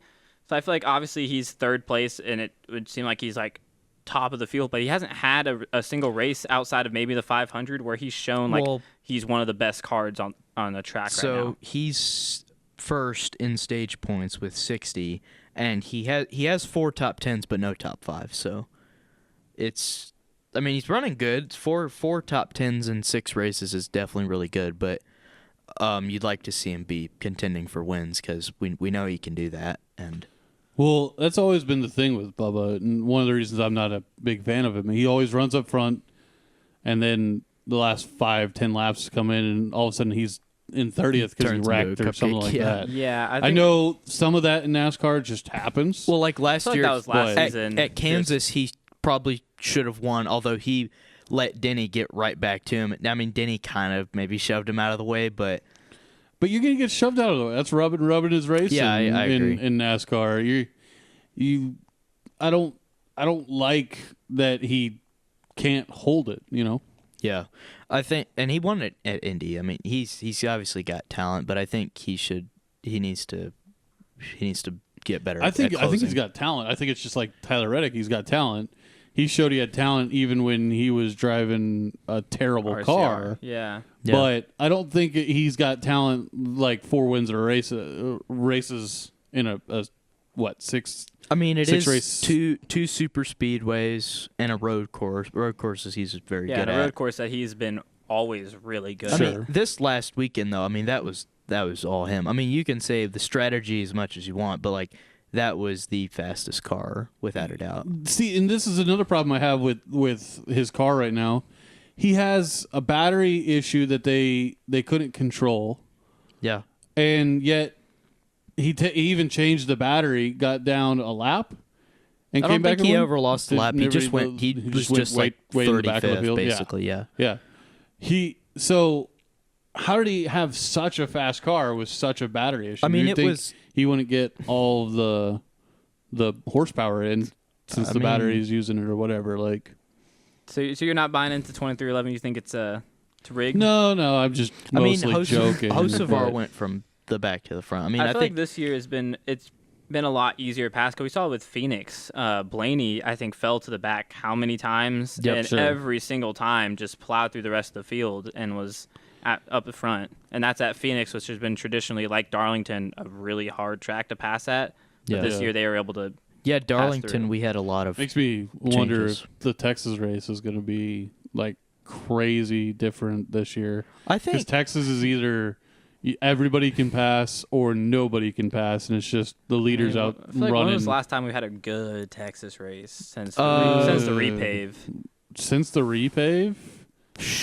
So I feel like obviously he's third place, and it would seem like he's like top of the field, but he hasn't had a single race outside of maybe the 500 where he's shown like he's one of the best cards on the track right now. So he's first in stage points with 60, and he has 4 top 10s but no top 5. So it's, I mean, he's running good. Four top 10s in 6 races is definitely really good, but you'd like to see him be contending for wins because we know he can do that. And well, that's always been the thing with Bubba, and one of the reasons I'm not a big fan of him. He always runs up front, and then the last 5-10 laps come in, and all of a sudden he's in 30th because he wrecked or something like that. Yeah, I know some of that in NASCAR just happens. well, like last year, that was last season. at Kansas, he probably should have won, although he let Denny get right back to him. I mean, Denny kind of maybe shoved him out of the way, but you're gonna get shoved out of the way. That's rubbing his race. Yeah, I agree. In NASCAR, I don't like that he can't hold it. You know. yeah, I think, and he won it at Indy. I mean, he's obviously got talent, but I think he needs to get better. I think at closing. he's got talent. I think it's just like Tyler Reddick. He's got talent. He showed he had talent even when he was driving a terrible RCR. car. Yeah. Yeah. But I don't think he's got talent like 4 wins in a races in a 6. I mean, it six is race. two super speedways and a road course. Road courses he's very Yeah, good and at. a road course that he's been always really good I at. mean, this last weekend though, I mean that was all him. I mean, you can say the strategy as much as you want, but like that was the fastest car without a doubt. See, and this is another problem I have with his car right now. He has a battery issue that they couldn't control, Yeah. and yet he even changed the battery, got down a lap, and I came don't back. think he and ever lost a lap. He just went. He was just like way in the back of the 35th, field. basically. Yeah. Yeah. So how did he have such a fast car with such a battery issue? I mean, You'd it think was- he wouldn't get all of the horsepower in since I the mean- battery's using it or whatever. Like, So you're not buying into 2311. You think it's rigged? no, I'm just mostly joking. Hocevar but- went from the back to the front. I mean, I I feel think like this year it's been a lot easier to pass. Cause we saw it with Phoenix. Blaney, I think, fell to the back how many times? Yep, and sure. every single time just plowed through the rest of the field and was up the front. And that's at Phoenix, which has been traditionally, like Darlington, a really hard track to pass at. But Yeah. this Yeah. year they were able to. yeah, through. Darlington. We had a lot of Makes me wonder changes. if the Texas race is going to be like crazy different this year. I Because think Texas is either everybody can pass or nobody can pass, and it's just the leaders out I feel like when running. was the last time we had a good Texas race since Uh, since the repave? Since the repave,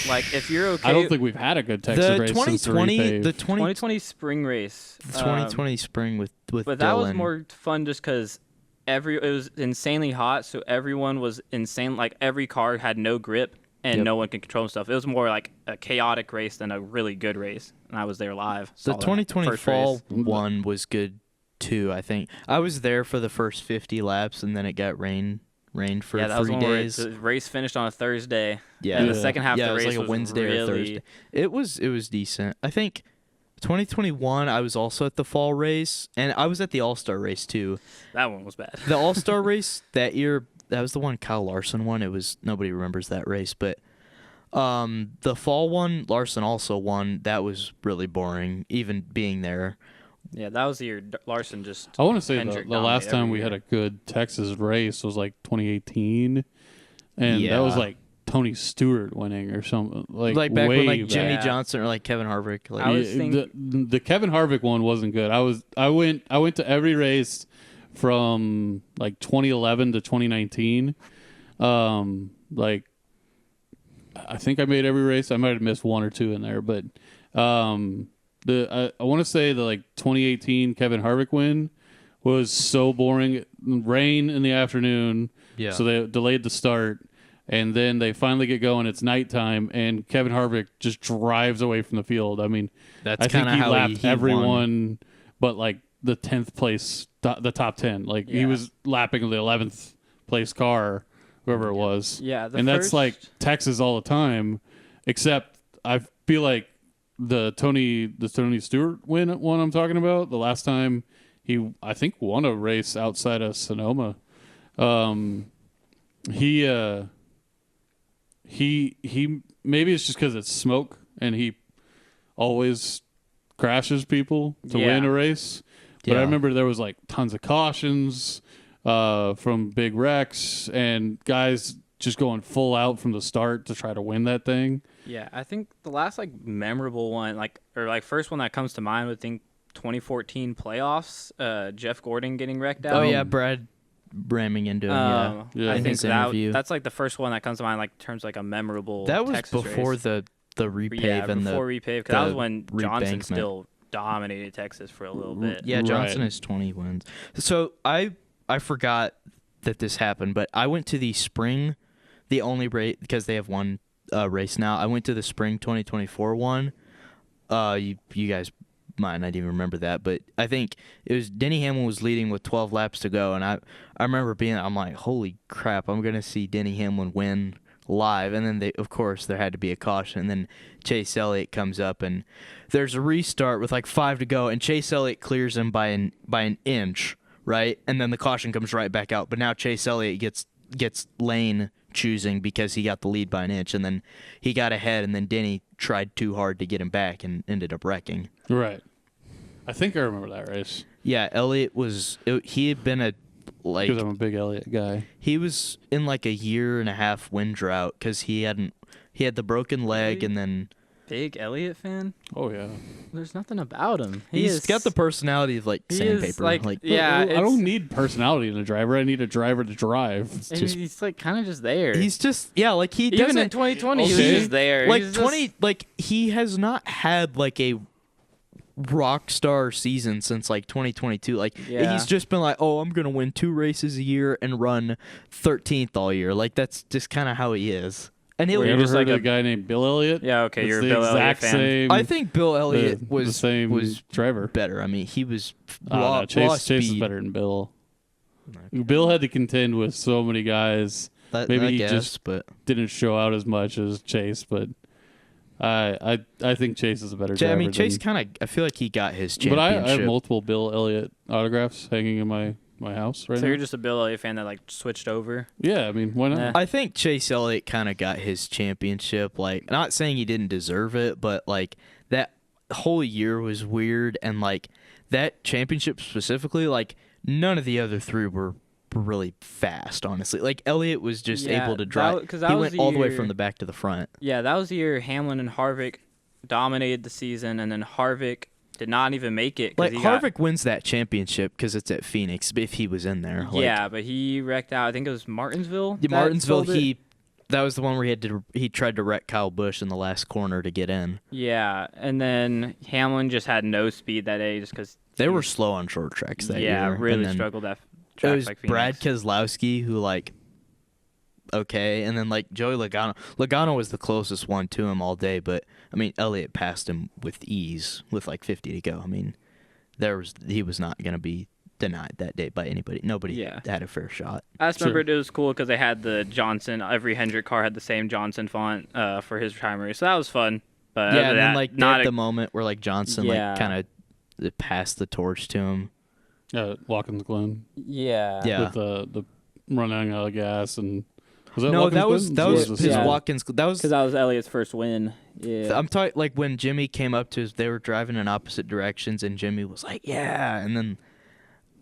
Like if you're okay, I don't think we've had a good Texas the race since the 2020 repave. the 20, 2020 spring race. 2020 spring with But that was Dylan. more fun just because it was insanely hot, so everyone was insane. Like every car had no grip and Yep. no one could control stuff. It was more like a chaotic race than a really good race. And I was there live. The saw that 2020 first fall race. one was good too. I think I was there for the first 50 laps, and then it got rained for Yeah, that was 3 one where days. the race finished on a Thursday. Yeah, And the second half yeah, of the it race was like a Wednesday really, or Thursday. It was decent. I think 2021 I was also at the fall race, and I was at the All-Star race too. That one was bad. The All-Star race that year, that was the one Kyle Larson won. It was, nobody remembers that race, but the fall one Larson also won. That was really boring, even being there. Yeah, that was the year Larson just. I want to say Hendrick the last dominated time every we had year. a good Texas race was like 2018, and that was Yeah. like Tony Stewart winning or something. Like Back way when like Jimmy back. Johnson or like Kevin Harvick. Like, I was the Kevin Harvick one wasn't good. I went to every race from like 2011 to 2019. Like I think I made every race. I might have missed 1 or 2 in there, but I want to say the like 2018 Kevin Harvick win was so boring. Rain in the afternoon, Yeah. so they delayed the start. And then they finally get going. It's nighttime, and Kevin Harvick just drives away from the field. I mean, That's I think kinda he how lapped he won. everyone, but like the 10th place, the top 10. Like he Yeah. was lapping the 11th place car, whoever it was. Yeah, and that's like Texas all the time. Except I feel like the Tony Stewart one I'm talking about. The last time I think won a race outside of Sonoma. He maybe it's just because it's smoke and he always crashes people to win a race. But I remember there was like tons of cautions from big wrecks and guys just going full out from the start to try to win that thing. Yeah, I think the last like memorable one, first one that comes to mind would think 2014 playoffs. Jeff Gordon getting wrecked out. Oh yeah, Brad ramming into him. Yeah. I think interview. that's like the first one that comes to mind, like in terms of like a memorable. That was Texas before race. the repave and before repave, because that was when Johnson rebankment. still dominated Texas for a little bit. Yeah, Johnson Right. has 20 wins. So I forgot that this happened, but I went to the spring, the only race, because they have one race now. I went to the spring 2024 one. You guys might not even remember that, but I think it was Denny Hamlin was leading with 12 laps to go, and I remember I'm like, holy crap, I'm gonna see Denny Hamlin win live. And then of course there had to be a caution, and then Chase Elliott comes up and there's a restart with like 5 to go, and Chase Elliott clears him by an inch, right? And then the caution comes right back out, but now Chase Elliott gets lane choosing because he got the lead by an inch, and then he got ahead, and then Denny tried too hard to get him back and ended up wrecking. Right. I think I remember that race Yeah, Elliott he had been because I'm a big Elliott guy. he was in like a 1.5 win drought because he had the broken leg, and then Big Elliott fan. Oh yeah. There's nothing about him. he's got the personality of like he is, sandpaper. like, yeah, I it's- don't need personality in a driver. I need a driver to drive. and he's like kind of just there. he's just like he even doesn't in 2020, he was Okay. just there. like He's 20 like he has not had like a rock star season since like 2022. Like Yeah. he's just been like, oh, I'm gonna win 2 races a year and run 13th all year. Like that's just kind of how he is. And he'll You You're ever just heard like of a guy named Bill Elliott? Yeah, okay, It's you're a the Bill Elliott exact fan. same. I think Bill Elliott the was same was driver. better. I mean, he was No, Chase is speed. better than Bill. Bill had to contend with so many guys. Maybe I he guess, just but didn't show out as much as Chase, but I think Chase is a better driver. I mean, Chase than, kind of. I feel like he got his but championship. I have multiple Bill Elliott autographs hanging in my house right So now. you're just a Bill Elliott fan that like switched over. Yeah, I mean, why not? Yeah. I think Chase Elliott kind of got his championship. Like, not saying he didn't deserve it, but like that whole year was weird, and like that championship specifically, like none of the other 3 were really fast. Honestly, like Elliott was just Yeah, able to drive. 'cause He that was went the all the way year- from the back to the front. Yeah, that was the year Hamlin and Harvick dominated the season, and then Harvick did not even make it. 'cause Like he got- Harvick wins that championship because it's at Phoenix. If he was in there, like, yeah, but he wrecked out. I think it was Martinsville. Yeah, that Martinsville, sold it. that was the one where he tried to wreck Kyle Busch in the last corner to get in. Yeah, and then Hamlin just had no speed that day just because They were slow on short tracks that year. yeah, really and then struggled that It track was like Brad Phoenix. Keselowski who like okay, and then like Joey Logano. Logano was the closest one to him all day, but I mean Elliott passed him with ease with like 50 to go. I mean, he was not going to be denied that day by anybody. Nobody Yeah. had a fair shot. I just remember it was cool because they had the Johnson. Every Hendrick car had the same Johnson font for his primary, so that was fun. But Yeah, other and than then that, like not the moment where like Johnson Yeah. like kind of passed the torch to him. Watkins Glen yeah. Yeah. with the running out of gas and was that No, Watkins that Glen? was Or his Yeah. Watkins. That was Because that was Elliott's first win. Yeah. I'm talking like when Jimmy came up to us, they were driving in opposite directions, and Jimmy was like, "Yeah," and then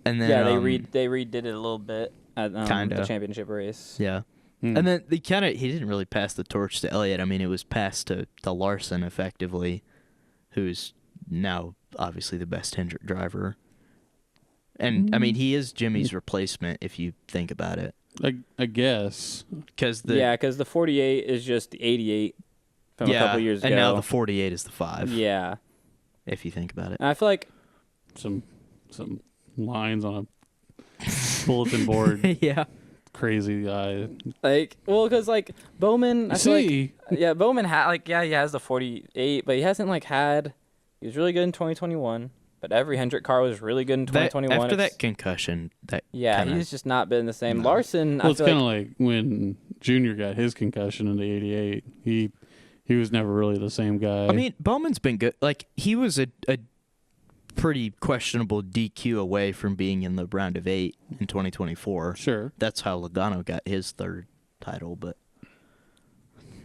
yeah, they redid it a little bit at Kinda. the championship race. yeah, Hmm. and then he didn't really pass the torch to Elliott. I mean, it was passed to Larson effectively, who's now obviously the best Hendrick driver, and I mean he is Jimmy's replacement if you think about it, I guess. because Because the 48 is just the 88 from a couple years ago. and now the 48 is the 5. Yeah. if you think about it. And I feel like Some lines on a bulletin board. Yeah, Crazy guy. because Bowman, I feel See, like Bowman he has the 48, but he hasn't he was really good in 2021, but every Hendrick car was really good in 2021. after It's- that concussion, yeah, kinda- he's just not been the same. No. Larson, well, I it's feel kind like, of like when Junior got his concussion in the '88. He was never really the same guy. I mean, Bowman's been good. Like he was a pretty questionable DQ away from being in the round of 8 in 2024. Sure. That's how Logano got his 3rd title, but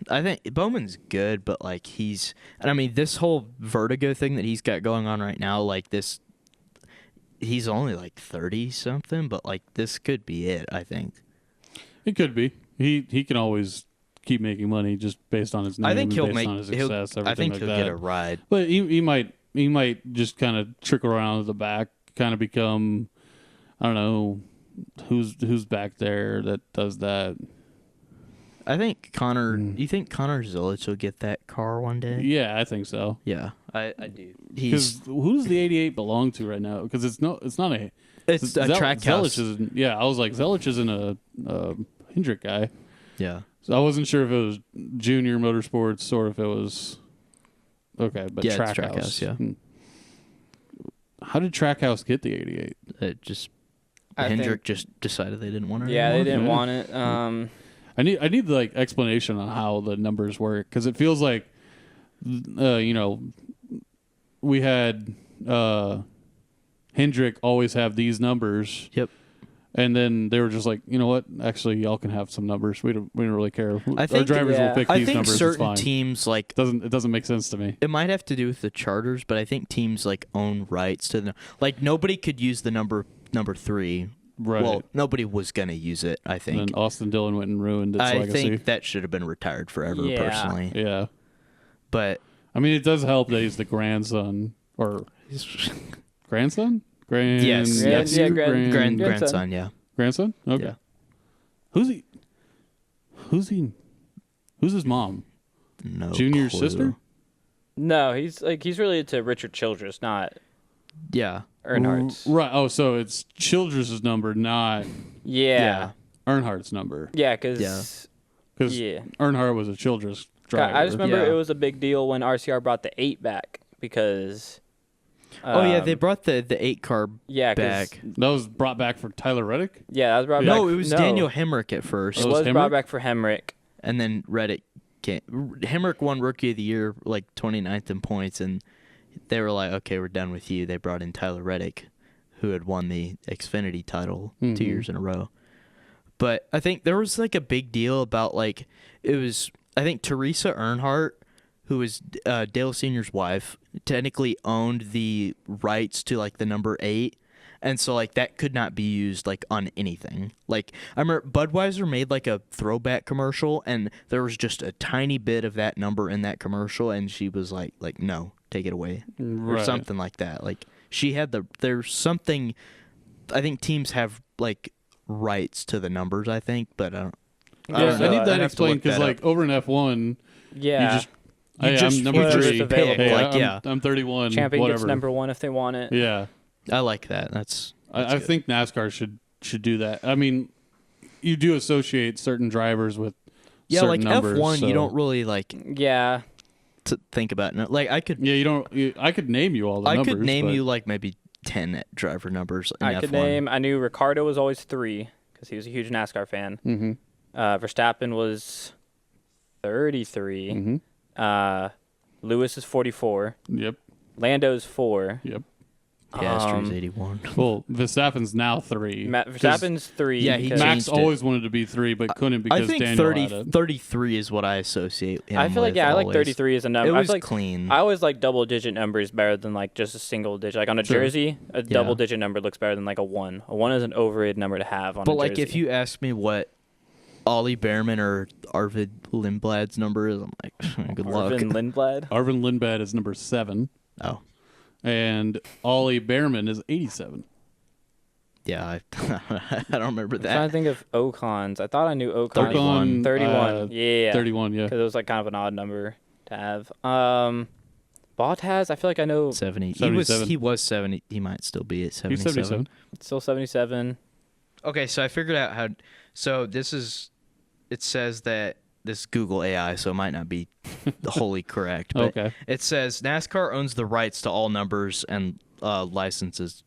I think Bowman's good, but like and I mean this whole Vertigo thing that he's got going on right now, like this, he's only like 30 something, but like this could be it. I think It could be. He can always keep making money just based on his name. I think he'll based make. on his success, everything I think like he'll that. get a ride. But he might just kind of trickle around at the back, kind of become, I don't know, who's back there that does that. I think Connor. You think Connor Zilich will get that car one day? Yeah, I think so. Yeah, I do. Because who does the 88 belong to right now? Because it's not a. It's a track house. Yeah, I was like, Zelich isn't a Hendrick guy. Yeah. So I wasn't sure if it was Junior Motorsports or if it was okay, but Yeah, it's Trackhouse. Trackhouse, yeah. How did Trackhouse get the 88? It just I Hendrick think- just decided they didn't want it. Yeah, they anymore. didn't Yeah. want it. I need like explanation on how the numbers work because it feels like, we had Hendrick always have these numbers. Yep. And then they were just like, you know what? Actually, y'all can have some numbers. We don't really care. I Our think- drivers will yeah. pick I these think numbers. It's certain fine. teams like It doesn't make sense to me. it might have to do with the charters, but I think teams like own rights to the like nobody could use the number 3. Right. Well, nobody was gonna use it. I And think. then Austin Dillon went and ruined its I legacy. think that should have been retired forever, Yeah. personally. Yeah. But I mean, it does help that he's the grandson or grandson. Yes. Yeah, grandson, yeah. Grandson. Okay. Yeah. Who's he? Who's his mom? No Junior's clue. sister? no, he's related to Richard Childress, not Yeah. Earnhardt's. Right. Oh, so it's Childress' number, not Yeah. Earnhardt's number. Yeah, because Because yeah. Earnharddt was a Childress driver. I just remember Yeah. it was a big deal when RCR brought the 8 back because. Oh yeah, they brought the 8 car yeah, 'cause- back. That was brought back for Tyler Reddick. Yeah, that was brought No, back. it was Daniel Hemrick at first, It Oh, was Hemrick? brought back for Hemrick. and then Reddick came. Hemrick won Rookie of the Year, like 29th in points, and they were like, "Okay, we're done with you." They brought in Tyler Reddick, who had won the Xfinity title 2 years in a row. But I think there was like a big deal about like it was. I think Teresa Earnhardt, who was Dale Sr.'s wife, technically owned the rights to like the number 8, and so like that could not be used like on anything. Like I remember Budweiser made like a throwback commercial, and there was just a tiny bit of that number in that commercial, and she was like no, take it away, or Right. something like that. Like she had there's something. I think teams have like rights to the numbers. I think, but I don't. Yeah, don't know. I need I'd that have to explained look because that like up. over in F1, Yeah. you just You I'm number just 3. pick, Hey, like, I'm, yeah. I'm 31. Champion whatever. gets number 1 if they want it. Yeah, I like that. That's I think NASCAR should do that. I mean, you do associate certain drivers with yeah. certain Like numbers, F1, so- you don't really like Yeah. to think about. Like I could. Yeah, you don't. I could name you all the I numbers. could name but- you like maybe 10 driver numbers in I F1. could name. I knew Ricardo was always 3 because he was a huge NASCAR fan. Mhm. Verstappen was 33. Mhm. Lewis is 44. Yep. Lando's 4. Yep. Piastri's 81. Well, Verstappen's now 3. Verstappen's 3. Yeah, he because- Max changed it. always wanted to be 3, but couldn't because I think Daniel 30, had it. 33 is what I associate him I feel like with I like always. 33 as a number. It I was feel like clean. I always like double digit numbers better than like just a single digit. Like on a Sure. jersey, a double digit number looks better than like a 1. A 1 is an overrated number to have on But a like jersey. if you ask me what Ollie Behrman or Arvid Lindblad's number is, I'm like, good luck. Arvin Lindblad. Arvin Lindblad is number 7, Oh, and Ollie Behrman is 87. yeah, I I don't remember I'm trying that. to think of Ocon's. I thought I knew Ocon. 31. 31. Yeah. 31, yeah. Because it was like kind of an odd number to have. Bottas, I feel like I know 70. 77. He was 70. He might still be at 77. He's 77. still 77. Okay, so I figured out how. So this is. It says that this Google AI, so it might not be wholly correct. But Okay. it says NASCAR owns the rights to all numbers and licenses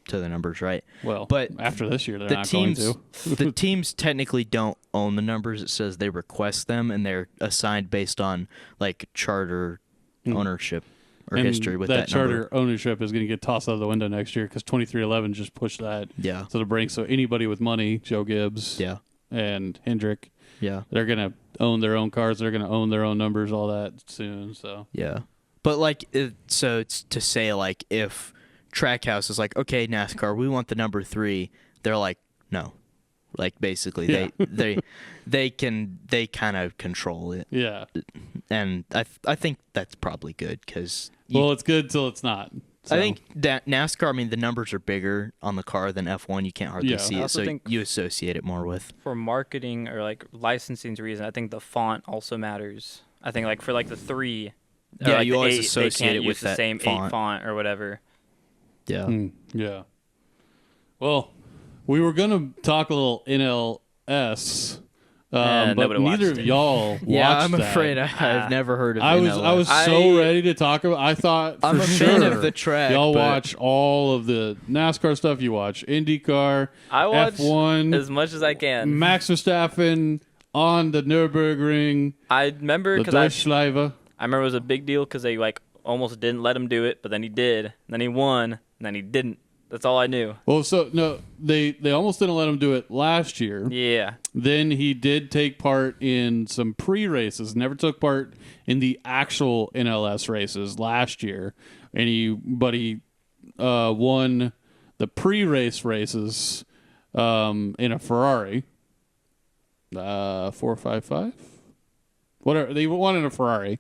to the numbers, right? Well, But after this year, they're the not teams, going to. the teams technically don't own the numbers. It says they request them, and they're assigned based on like charter ownership or And history with that charter number. ownership is going to get tossed out of the window next year because 2311 just pushed that Yeah. to the brink. So anybody with money, Joe Gibbs Yeah. and Hendrick, Yeah. they're going to own their own cars. They're going to own their own numbers, all that soon. So Yeah. But like, so it's to say like if Trackhouse is like, okay, NASCAR, we want the number 3. They're like, no. Like basically, Yeah. they kind of control it, yeah. and I think that's probably good because Well, it's good till it's not. So. I think that NASCAR. I mean, the numbers are bigger on the car than F1. You can't hardly Yeah. see I it, also so think- you associate it more with. For marketing or like licensing reason, I think the font also matters. I think like for like the 3, or Yeah, like you the always 8, associate they can't it use with the that same font. 8 font or whatever. Yeah. Yeah. Well, we were going to talk a little NLS, but nobody neither watched of it. y'all watched Yeah, I'm that. afraid I've never heard of I NLS. was so ready to talk about. I thought I'm for a sure fan of the track, y'all but- watch all of the NASCAR stuff. You watch IndyCar, I watch F1, as much as I can. Max Verstappen on the Nürburgring, I remember the because Deutschleife. I remember it was a big deal because they like almost didn't let him do it, but then he did, and then he won, and then he didn't. That's all I knew. Well, so no, they almost didn't let him do it last year. Yeah. Then he did take part in some pre-races. Never took part in the actual NLS races last year, and he won the pre-race races in a Ferrari 455. Whatever, they won in a Ferrari,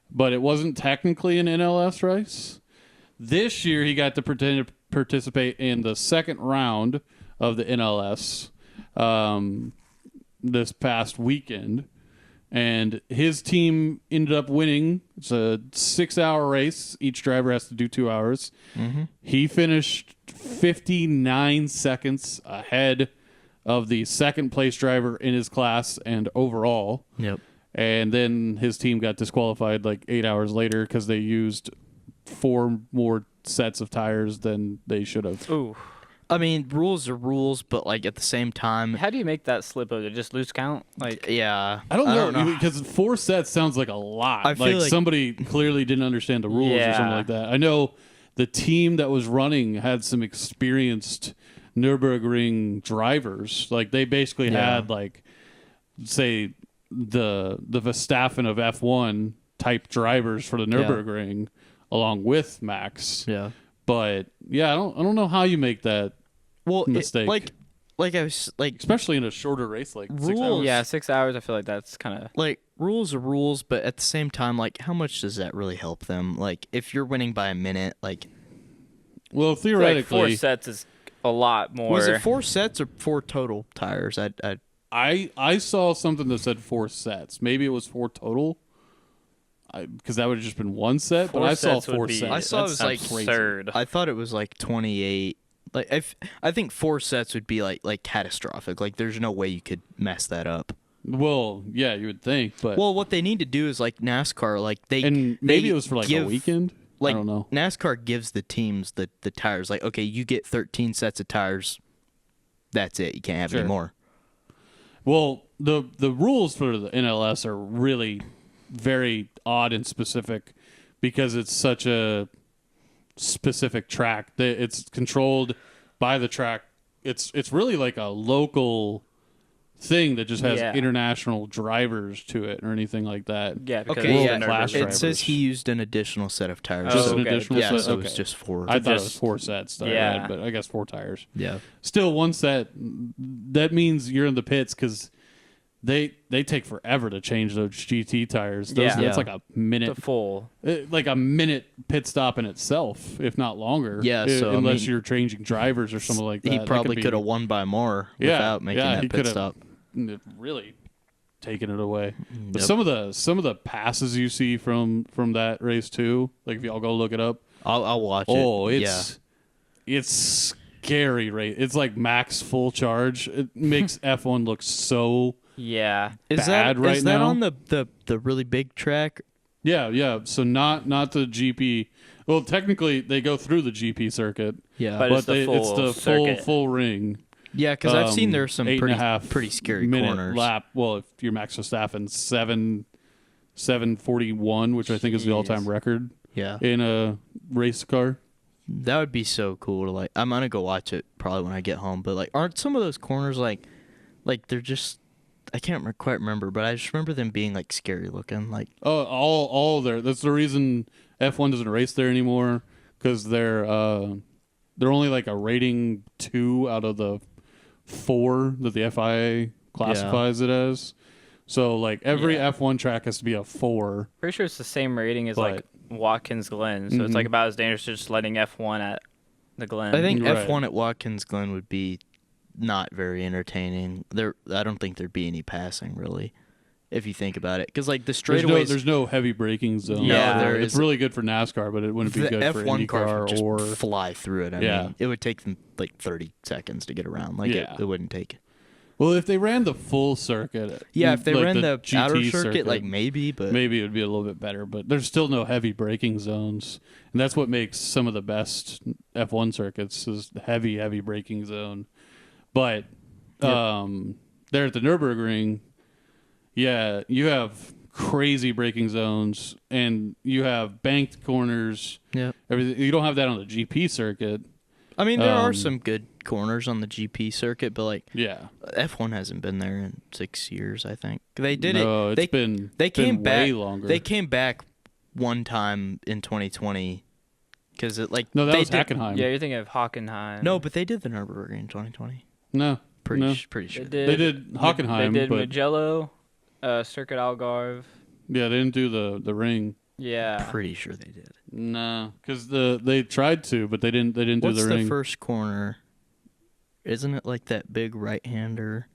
but it wasn't technically an NLS race. This year, he got to participate in the second round of the NLS this past weekend, and his team ended up winning. It's a 6-hour race. Each driver has to do 2 hours. Mm-hmm. He finished 59 seconds ahead of the second place driver in his class and overall. Yep. And then his team got disqualified like 8 hours later because they used 4 more sets of tires than they should have. Ooh. I mean, rules are rules, but like at the same time, How do you make that slip of it? Just lose count? Like, yeah. I don't know because 4 sets sounds like a lot. I feel like- somebody clearly didn't understand the rules or something Yeah. like that. I know the team that was running had some experienced Nürburgring drivers. Like they basically Yeah. had like say the Verstappen of F1 type drivers for the Nürburgring along with Max. Yeah. But yeah, I don't know how you make that Well, mistake. like I was like especially in a shorter race like 6 Rules. hours. yeah, 6 hours. I feel like that's kind of. like rules are rules, but at the same time, like how much does that really help them? Like if you're winning by a minute, like Well, Like theoretically, 4 sets is a lot more. was it 4 sets or 4 total tires? I saw something that said 4 sets. Maybe it was 4 total. Because that would have just been 1 set, but 4 I saw sets would 4 be- sets. I saw it that's was like absurd. I thought it was like 28. Like I think 4 sets would be like catastrophic. Like there's no way you could mess that up. Well, yeah, you would think, but Well, what they need to do is like NASCAR, like and maybe they it was for like give, a weekend. Like I don't know. NASCAR gives the teams the tires. Like okay, you get 13 sets of tires. That's it. You can't have any Sure. more. Well, the rules for the NLS are really very odd and specific because it's such a specific track. It's controlled by the track. It's really like a local thing that just has Yeah. international drivers to it or anything like that. Yeah, because Okay, it's yeah. the class Nürburgring. It drivers. says he used an additional set of tires. Just Oh, an okay. additional yeah, set. so Okay. it's just 4. I thought it was just- 4 sets that I Yeah. read, but I guess 4 tires. yeah. Still 1 set. That means you're in the pits because they take forever to change those GT tires. Yeah. That's Yeah. like a minute, the full. like a minute pit stop in itself, if not longer. Yeah, so, I unless mean, you're changing drivers or something like that. He That probably be- could have won by more Yeah, without making yeah, he that pit could've stop. really taken it away. But Yep. some of the passes you see from that race too, like if y'all go look it up, I'll watch it. oh, yeah. it's scary. Right, it's like max full charge. It makes F1 look so. Yeah. Is bad that right is that now. on the really big track? Yeah. So not the GP. Well, technically they go through the GP circuit, Yeah, But it's the it's full the circuit. full ring. yeah, because I've seen there's some 8.5 pretty scary minute corners. lap. Well, if you're Max Verstappen, 7:41, which I think is the all-time Jeez. record. Yeah. in a race car. That would be so cool to like. I'm gonna go watch it probably when I get home. But like, aren't some of those corners like they're just? I can't quite remember, but I just remember them being like scary looking. Like, All there. That's the reason F1 doesn't race there anymore, because they're only like a rating 2 out of the 4 that the FIA classifies it as. So like every F1 track has to be a 4. Pretty sure it's the same rating as like Watkins Glen, so it's like about as dangerous as just letting F1 at the Glen. I think Right. F1 at Watkins Glen would be not very entertaining. I don't think there'd be any passing really, if you think about it, because like the straightaways. There's no heavy braking zone. Yeah, there it's is. really good for NASCAR, but it wouldn't be The good for F1 cars would IndyCar just or fly through it. I mean, it would take them like 30 seconds to get around. Like it wouldn't take. Well, if they ran the full circuit, Yeah, if they like ran the GT outer circuit, like maybe, but maybe it would be a little bit better. But there's still no heavy braking zones, and that's what makes some of the best F1 circuits is the heavy braking zone. But there at the Nürburgring, yeah, you have crazy braking zones, and you have banked corners. yeah. Everything you don't have that on the GP circuit. I mean, there are some good corners on the GP circuit, but like Yeah, F1 hasn't been there in 6 years. I think they did no, it. They came back way longer. They came back one time in 2020 because it like No, that they was did, Hockenheim. yeah, you're thinking of Hockenheim. No, but they did the Nürburgring in 2020. No, Pretty they sure. did. They did Hockenheim, They did but Mugello, Circuit Algarve. yeah, they didn't do the ring. Yeah. Pretty sure they did. No, because they tried to, but they didn't. They didn't What's do the the ring. first corner? Isn't it like that big right-hander,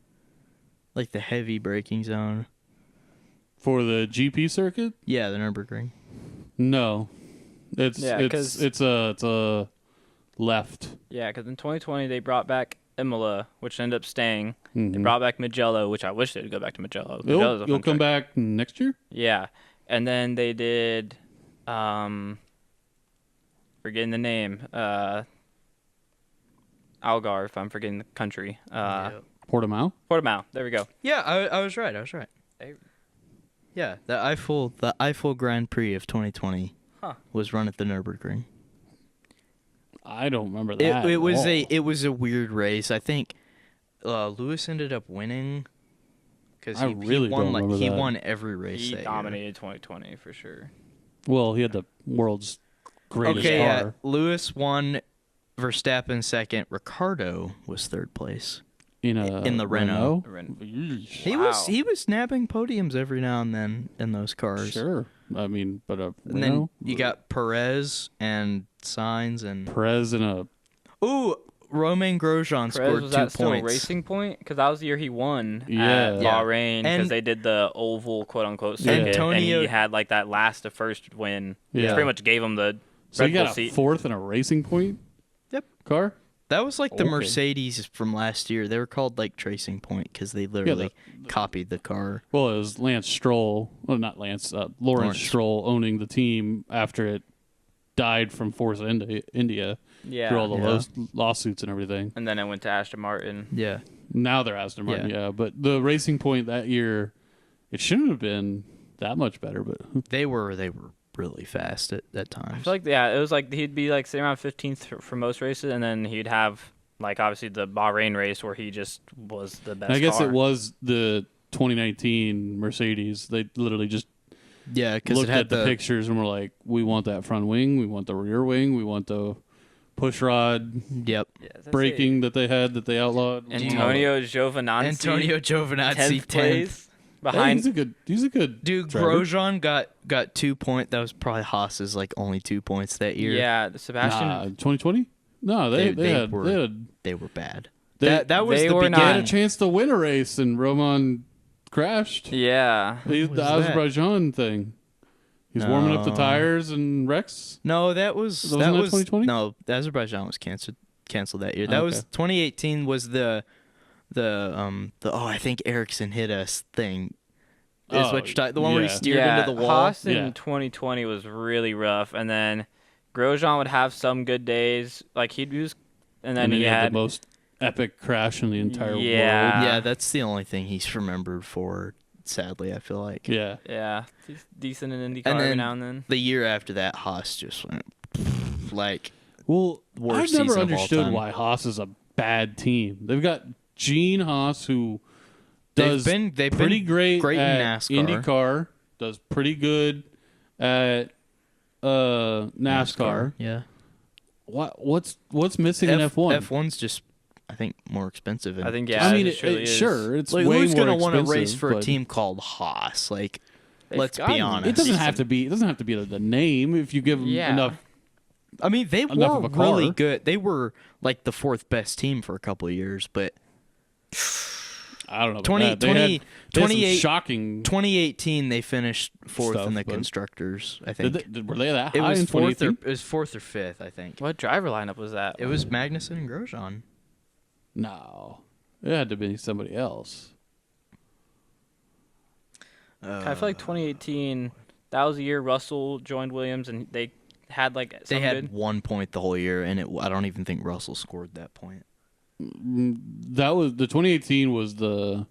like the heavy braking zone? For the GP circuit. Yeah, the Nürburgring. No, it's a left. Yeah, because in 2020 they brought back Imola, which ended up staying. They Mhm. brought back Mugello, which I wish they'd go back to Mugello. Mugello's a You'll fun come track. back next year. Yeah, and then they did, forgetting the name, Algarve. I'm forgetting the country. Portimao. Portimao. There we go. Yeah, I was right. Yeah, the Eiffel Grand Prix of 2020 was run at the Nürburgring. I don't remember that. It was at all. it was a weird race. I think Lewis ended up winning because I really don't remember he that. won every race. He that dominated 2020 for sure. Well, he had the world's year. greatest Okay, car. yeah. Lewis won, Verstappen second, Ricardo was third place. In the Renault. Yeesh. He was nabbing podiums every now and then in those cars. Sure. I mean, but a And then Renault? you got Perez and Sainz and Perez in a Romain Grosjean Perez, scored was 2 that still points. Racing Point? Because that was the year he won Yeah. at Yeah. Bahrain because And- they did the oval quote-unquote circuit, Antonio- and he had like that last to first win. Yeah. Which pretty much gave him the So Red you Bull got a seat. fourth in a Racing Point. Yep. Car. That was like the Okay. Mercedes from last year. They were called like Tracing Point because they literally copied the car. Well, it was Lance Stroll. Well, not Lance. Lawrence Stroll owning the team after it died from Force India Yeah. through all the Yeah. lawsuits and everything. And then I went to Aston Martin. Yeah. Now they're Aston Martin, Yeah. yeah. But the Racing Point that year, it shouldn't have been that much better. But They were really fast at times. I feel like it was like he'd be like sitting around 15th for most races, and then he'd have like obviously the Bahrain race where he just was the best. I guess car. it was the 2019 Mercedes. They literally just Yeah, because it looked had at the pictures and were like, "We want that front wing. We want the rear wing. We want the push rod Yep. Yeah, that's braking that they had that they outlawed." it. Antonio Giovinazzi. Antonio Giovinazzi 10th place Hey, behind. he's a good Dude, driver. Grosjean got 2 points. That was probably Haas's like only 2 points that year. Yeah, Sebastian. 2020. No, they had They were bad. They- that was they the were beginning. they had a not- chance to win a race, and Roman crashed. Yeah. The was that? Azerbaijan thing. He's warming up the No. tires and Rex. No, that was Wasn't that 2020? No, Azerbaijan was canceled that year. That was Okay. 2018 was the I think Ericsson hit us thing. Is what you're talking, the one where he yeah. steered Yeah, into the wall. Haas in Yeah. 2020 was really rough, and then Grosjean would have some good days. Like he'd use, and then And he had the most epic crash in the entire Yeah. world. Yeah, that's the only thing he's remembered for sadly, I feel like. Yeah. Yeah, he's decent in IndyCar And every then now and then. the year after that, Haas just went like Well, worst I've never season of all understood time. why Haas is a bad team. They've got Gene Haas, who they've does been pretty great in at NASCAR. IndyCar, does pretty good at NASCAR. Yeah. What's missing in F1? F1's just, I think, more expensive. I think, yeah. I mean, it truly is. sure, it's like, way who's more gonna want to race expensive, for a but team called Haas? Like, They've let's be gotten- honest. It doesn't have to be. It doesn't have to be the name if you give them Yeah. enough. I mean, they enough were of a car. really good. They were like the 4th best team for a couple of years, but I don't know. About 20 that. They had some 28 shocking. 2018 they finished 4th Stuff, in the but- constructors. I think Were they that high it was in 2018? it was 4th or 5th. I think What driver lineup was that? it was Magnussen and Grosjean. No, it had to be somebody else. I feel like 2018. That was the year Russell joined Williams, and they had like They some had good. 1 point the whole year, and I don't even think Russell scored that point. That was the 2018 was the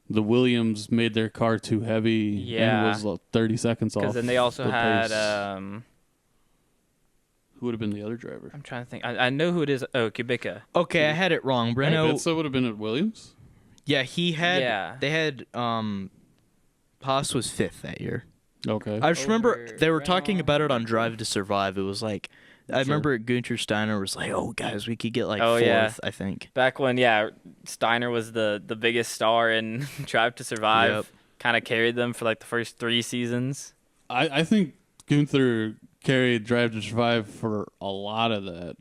Williams made their car too heavy Yeah. and was 30 seconds off. Because then they also the had. pace. Who would have been the other driver? I'm trying to think. I know who it is. Oh, Kubica. Okay, I had it wrong. Renault. Kubica would have been at Williams. Yeah, he had. Yeah. They had. Haas was 5th that year. Okay. I just remember Over they were talking Renault. about it on Drive to Survive. It was like, I remember Gunter Steiner was like, "Oh, guys, we could get like Oh, 4th." yeah. I think. Back when, Steiner was the biggest star in Drive to Survive. Yep. Kind of carried them for like the first 3 seasons. I think Gunther carried Drive to Survive for a lot of that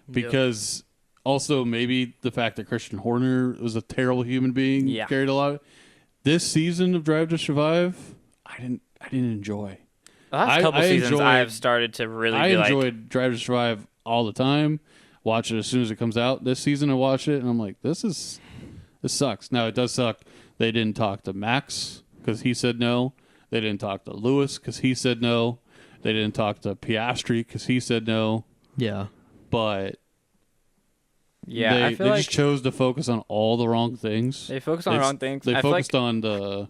because also maybe the fact that Christian Horner was a terrible human being carried a lot of this season of Drive to Survive. I didn't enjoy. The last couple I seasons, enjoyed- I've started to really I be like, enjoyed Drive to Survive all the time. Watch it as soon as it comes out. This season I watched it and I'm like, this sucks. Now it does suck. They didn't talk to Max because he said no. They didn't talk to Lewis because he said no. They didn't talk to Piastri because he said no. Yeah. But yeah, I they feel like just chose to focus on all the wrong things. they focus on the wrong things. They I feel focused on the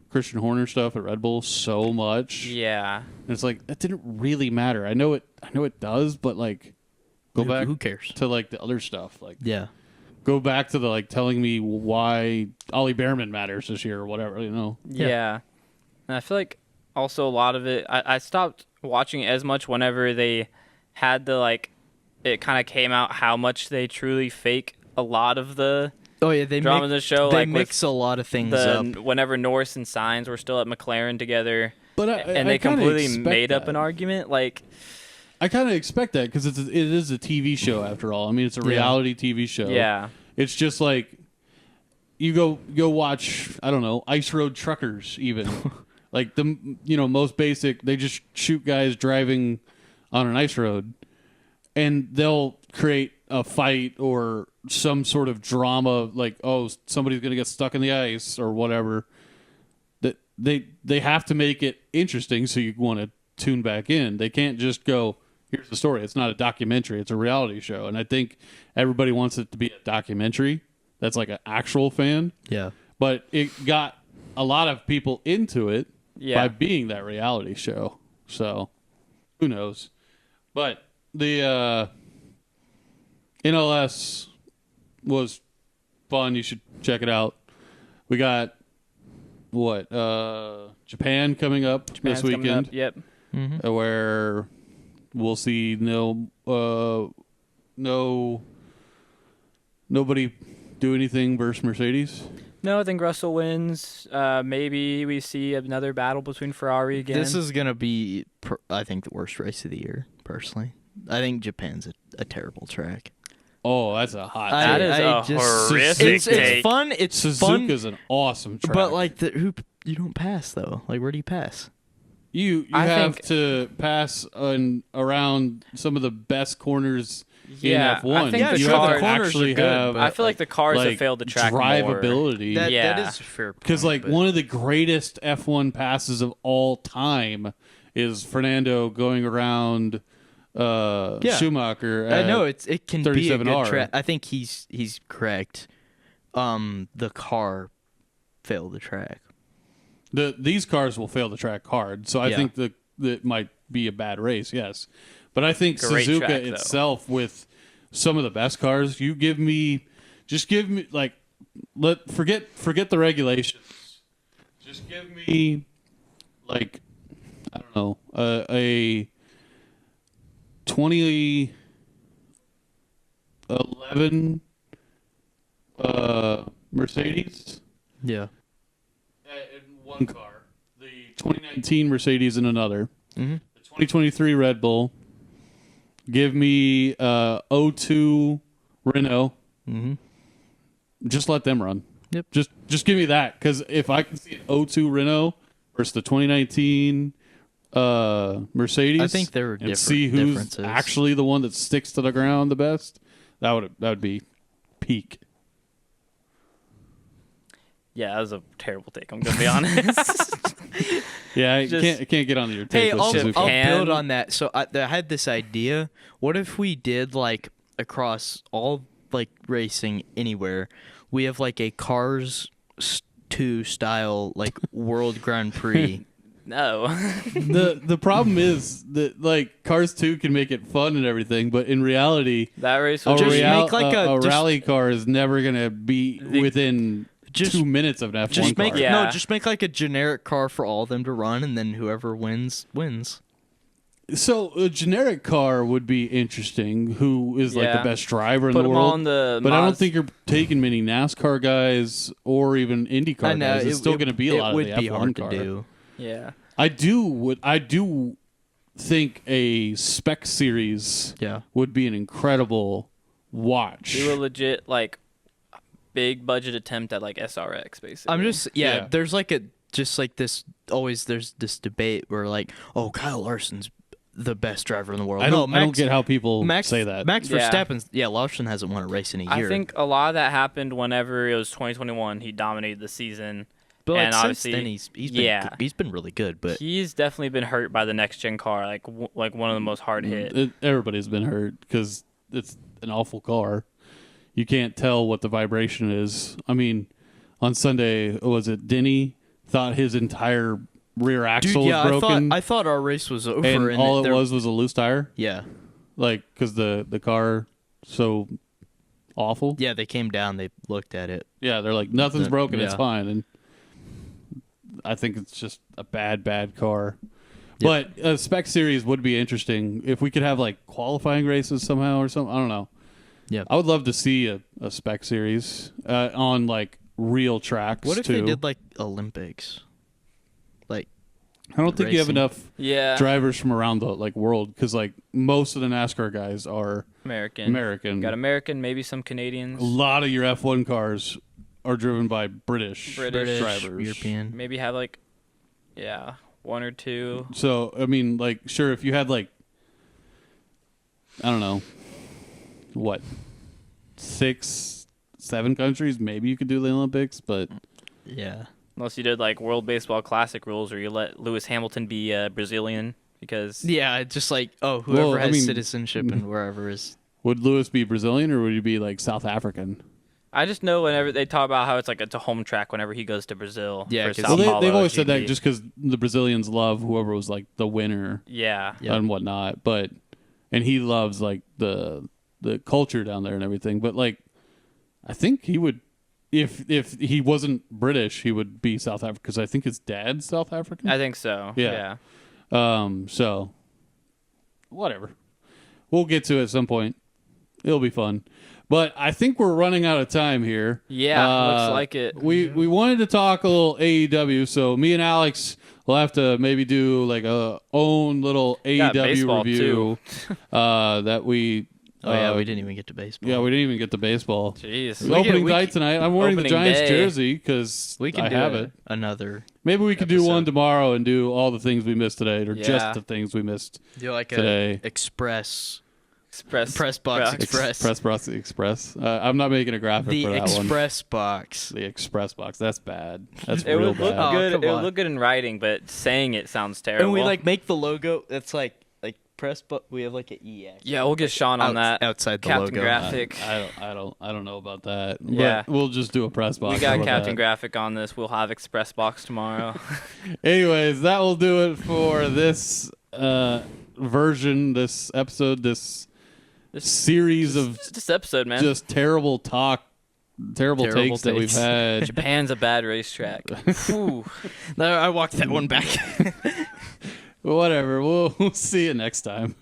Christian Horner stuff at Red Bull so much. Yeah. And it's like that didn't really matter. I know it does, but like go back Who cares? to like the other stuff. Like Yeah. go back to the like telling me why Ollie Behrman matters this year or whatever, you know. Yeah. And I feel like also a lot of it, I stopped watching it as much whenever they had the like, it kind of came out how much they truly fake a lot of the Oh yeah, they drama of the show. They like mix a lot of things the up. whenever Norris and Sainz were still at McLaren together, But and they completely made up an argument. Like, I kind of expect that because it is a TV show after all. I mean, it's a reality TV show. yeah, It's just like you go watch, I don't know, Ice Road Truckers even. Like the most basic, they just shoot guys driving on an ice road and they'll create a fight or some sort of drama like, oh, somebody's going to get stuck in the ice or whatever. That they have to make it interesting so you want to tune back in. They can't just go, here's the story. It's not a documentary, it's a reality show. And I think everybody wants it to be a documentary. That's like an actual fan. Yeah. But it got a lot of people into it Yeah. by being that reality show. So who knows? But the NLS was fun. You should check it out. We got Japan coming up Japan's this coming weekend, up. Yep. where we'll see nobody do anything versus Mercedes. No, I think Russell wins. Maybe we see another battle between Ferrari again. This is gonna be, I think, the worst race of the year. Personally, I think Japan's a terrible track. Oh, that's a hot That take. is I a just- horrific It's take. fun. It's fun, Suzuka's an awesome track. but like you don't pass though. Like where do you pass? You I have think- to pass around some of the best corners Yeah, in F1. I think the you cars- have to corners are actually good, have but I feel like the cars like have failed the track more. drivability. That Yeah. is a fair point. Because like but- one of the greatest F1 passes of all time is Fernando going around Schumacher. I at- know it can be a 37R. good track. I think he's correct. The car failed the track. These cars will fail the track hard, so I think that might be a bad race. Yes, but I think Great Suzuka track, though. itself with some of the best cars. Just give me like forget the regulations. Just give me like I don't know a 2011 Mercedes. Yeah. In one car, the 2019 Mercedes in another, Mm-hmm. the 2023 Red Bull. Give me 02 Renault. Mm-hmm. Just let them run. Yep. Just give me that, because if I can see an 02 Renault versus the 2019 Mercedes, I think there are and see who's differences. actually the one that sticks to the ground the best. That would be peak. Yeah, that was a terrible take. I'm gonna be honest. Yeah, I Just- can't get onto your take. Hey, with I'll Suzuka. build on that. So I had this idea. What if we did like across all like racing anywhere, we have like a Cars 2 style like World Grand Prix. No. The problem is that like Cars 2 can make it fun and everything, but in reality, That race a, was Just real- make like a a- just- rally car is never gonna be within Just- 2 minutes of an F1 Just make car. Yeah. just make like a generic car for all of them to run, and then whoever wins. So a generic car would be interesting. Who is like Yeah. the best driver in Put the them world? on the But I don't Maz- think you're taking many NASCAR guys or even IndyCar I know guys. It's still going to be a lot it of would the be F1 hard car. to do. Yeah. I do think a spec series Yeah. would be an incredible watch. Do a legit like big budget attempt at like SRX basically. I'm just Yeah. There's like there's this debate where like, oh, Kyle Larson's the best driver in the world. I don't No, Max, get how people Max, say that. Max Yeah. Verstappen's Larson hasn't won a race in a year. I think a lot of that happened whenever it was 2021. He dominated the season. but like, and since obviously- then he's been yeah. he's been really good. But He's definitely been hurt by the next gen car, like one of the most hard hit. Everybody's been hurt because it's an awful car. You can't tell what the vibration is. I mean, on Sunday, was it Denny thought his entire rear axle dude, yeah, was broken, I thought our race was over, and all that it was a loose tire? Yeah, Like, because the car so awful? yeah. They came down, they looked at it. Yeah, they're like, nothing's broken, it's yeah. fine. And I think it's just a bad car. But a spec series would be interesting if we could have like qualifying races somehow or something. I don't know. Yeah. I would love to see a spec series on like real tracks. What if too. they did like Olympics? Like, I don't think you have racing? enough Yeah, drivers from around the like world, because like most of the NASCAR guys are American. Got American, maybe some Canadians. A lot of your F1 cars are driven by British drivers. European. Maybe have like, one or two. So I mean, like, sure, if you had like, I don't know, what, 6, 7 countries, maybe you could do the Olympics, but Yeah. Unless you did like World Baseball Classic rules, or you let Lewis Hamilton be Brazilian because Yeah, it's just like, oh, whoever Well, I has mean- citizenship and wherever is. would Lewis be Brazilian or would he be like South African? I just know whenever they talk about how it's a home track whenever he goes to Brazil. Yeah, for 'cause Sao Well, Paulo they've always said that GP. just because the Brazilians love whoever was like the winner Yeah. Yeah. and whatnot, and he loves like the culture down there and everything. But like, I think he would, if he wasn't British, he would be South African, because I think his dad's South African. I think so. Yeah. Yeah. So whatever, we'll get to it at some point. It'll be fun. But I think we're running out of time here. Yeah, looks like it. We wanted to talk a little AEW, so me and Alex will have to maybe do like a own little AEW baseball, review. That we. Oh, yeah, we didn't even get to baseball. Yeah, we didn't even get to baseball. Jeez. The opening night tonight. I'm wearing the Opening Giants day. jersey because We can I do have it. another. Maybe we could do episode. one tomorrow and do all the things we missed today, or Yeah. just the things we missed Do like today. a express Press box Box. express. I'm not making a graphic The for that one. express box. The express box. That's bad. That's It real would look bad. Oh, good. come It would on. look good in writing, but saying it sounds terrible. And we like make the logo. That's like press, but we have like an E. Actually. Yeah, we'll get Sean on that. outside the Captain logo. Graphic. I don't know about that. But Yeah. we'll just do a press box. We got How about Captain that? Graphic on this. We'll have Express Box tomorrow. Anyways, that will do it for this version, this episode, this series of This episode, man. just terrible talk, terrible takes that we've had. Japan's a bad racetrack. Whew. No, I walked that one back. Whatever. We'll see you next time.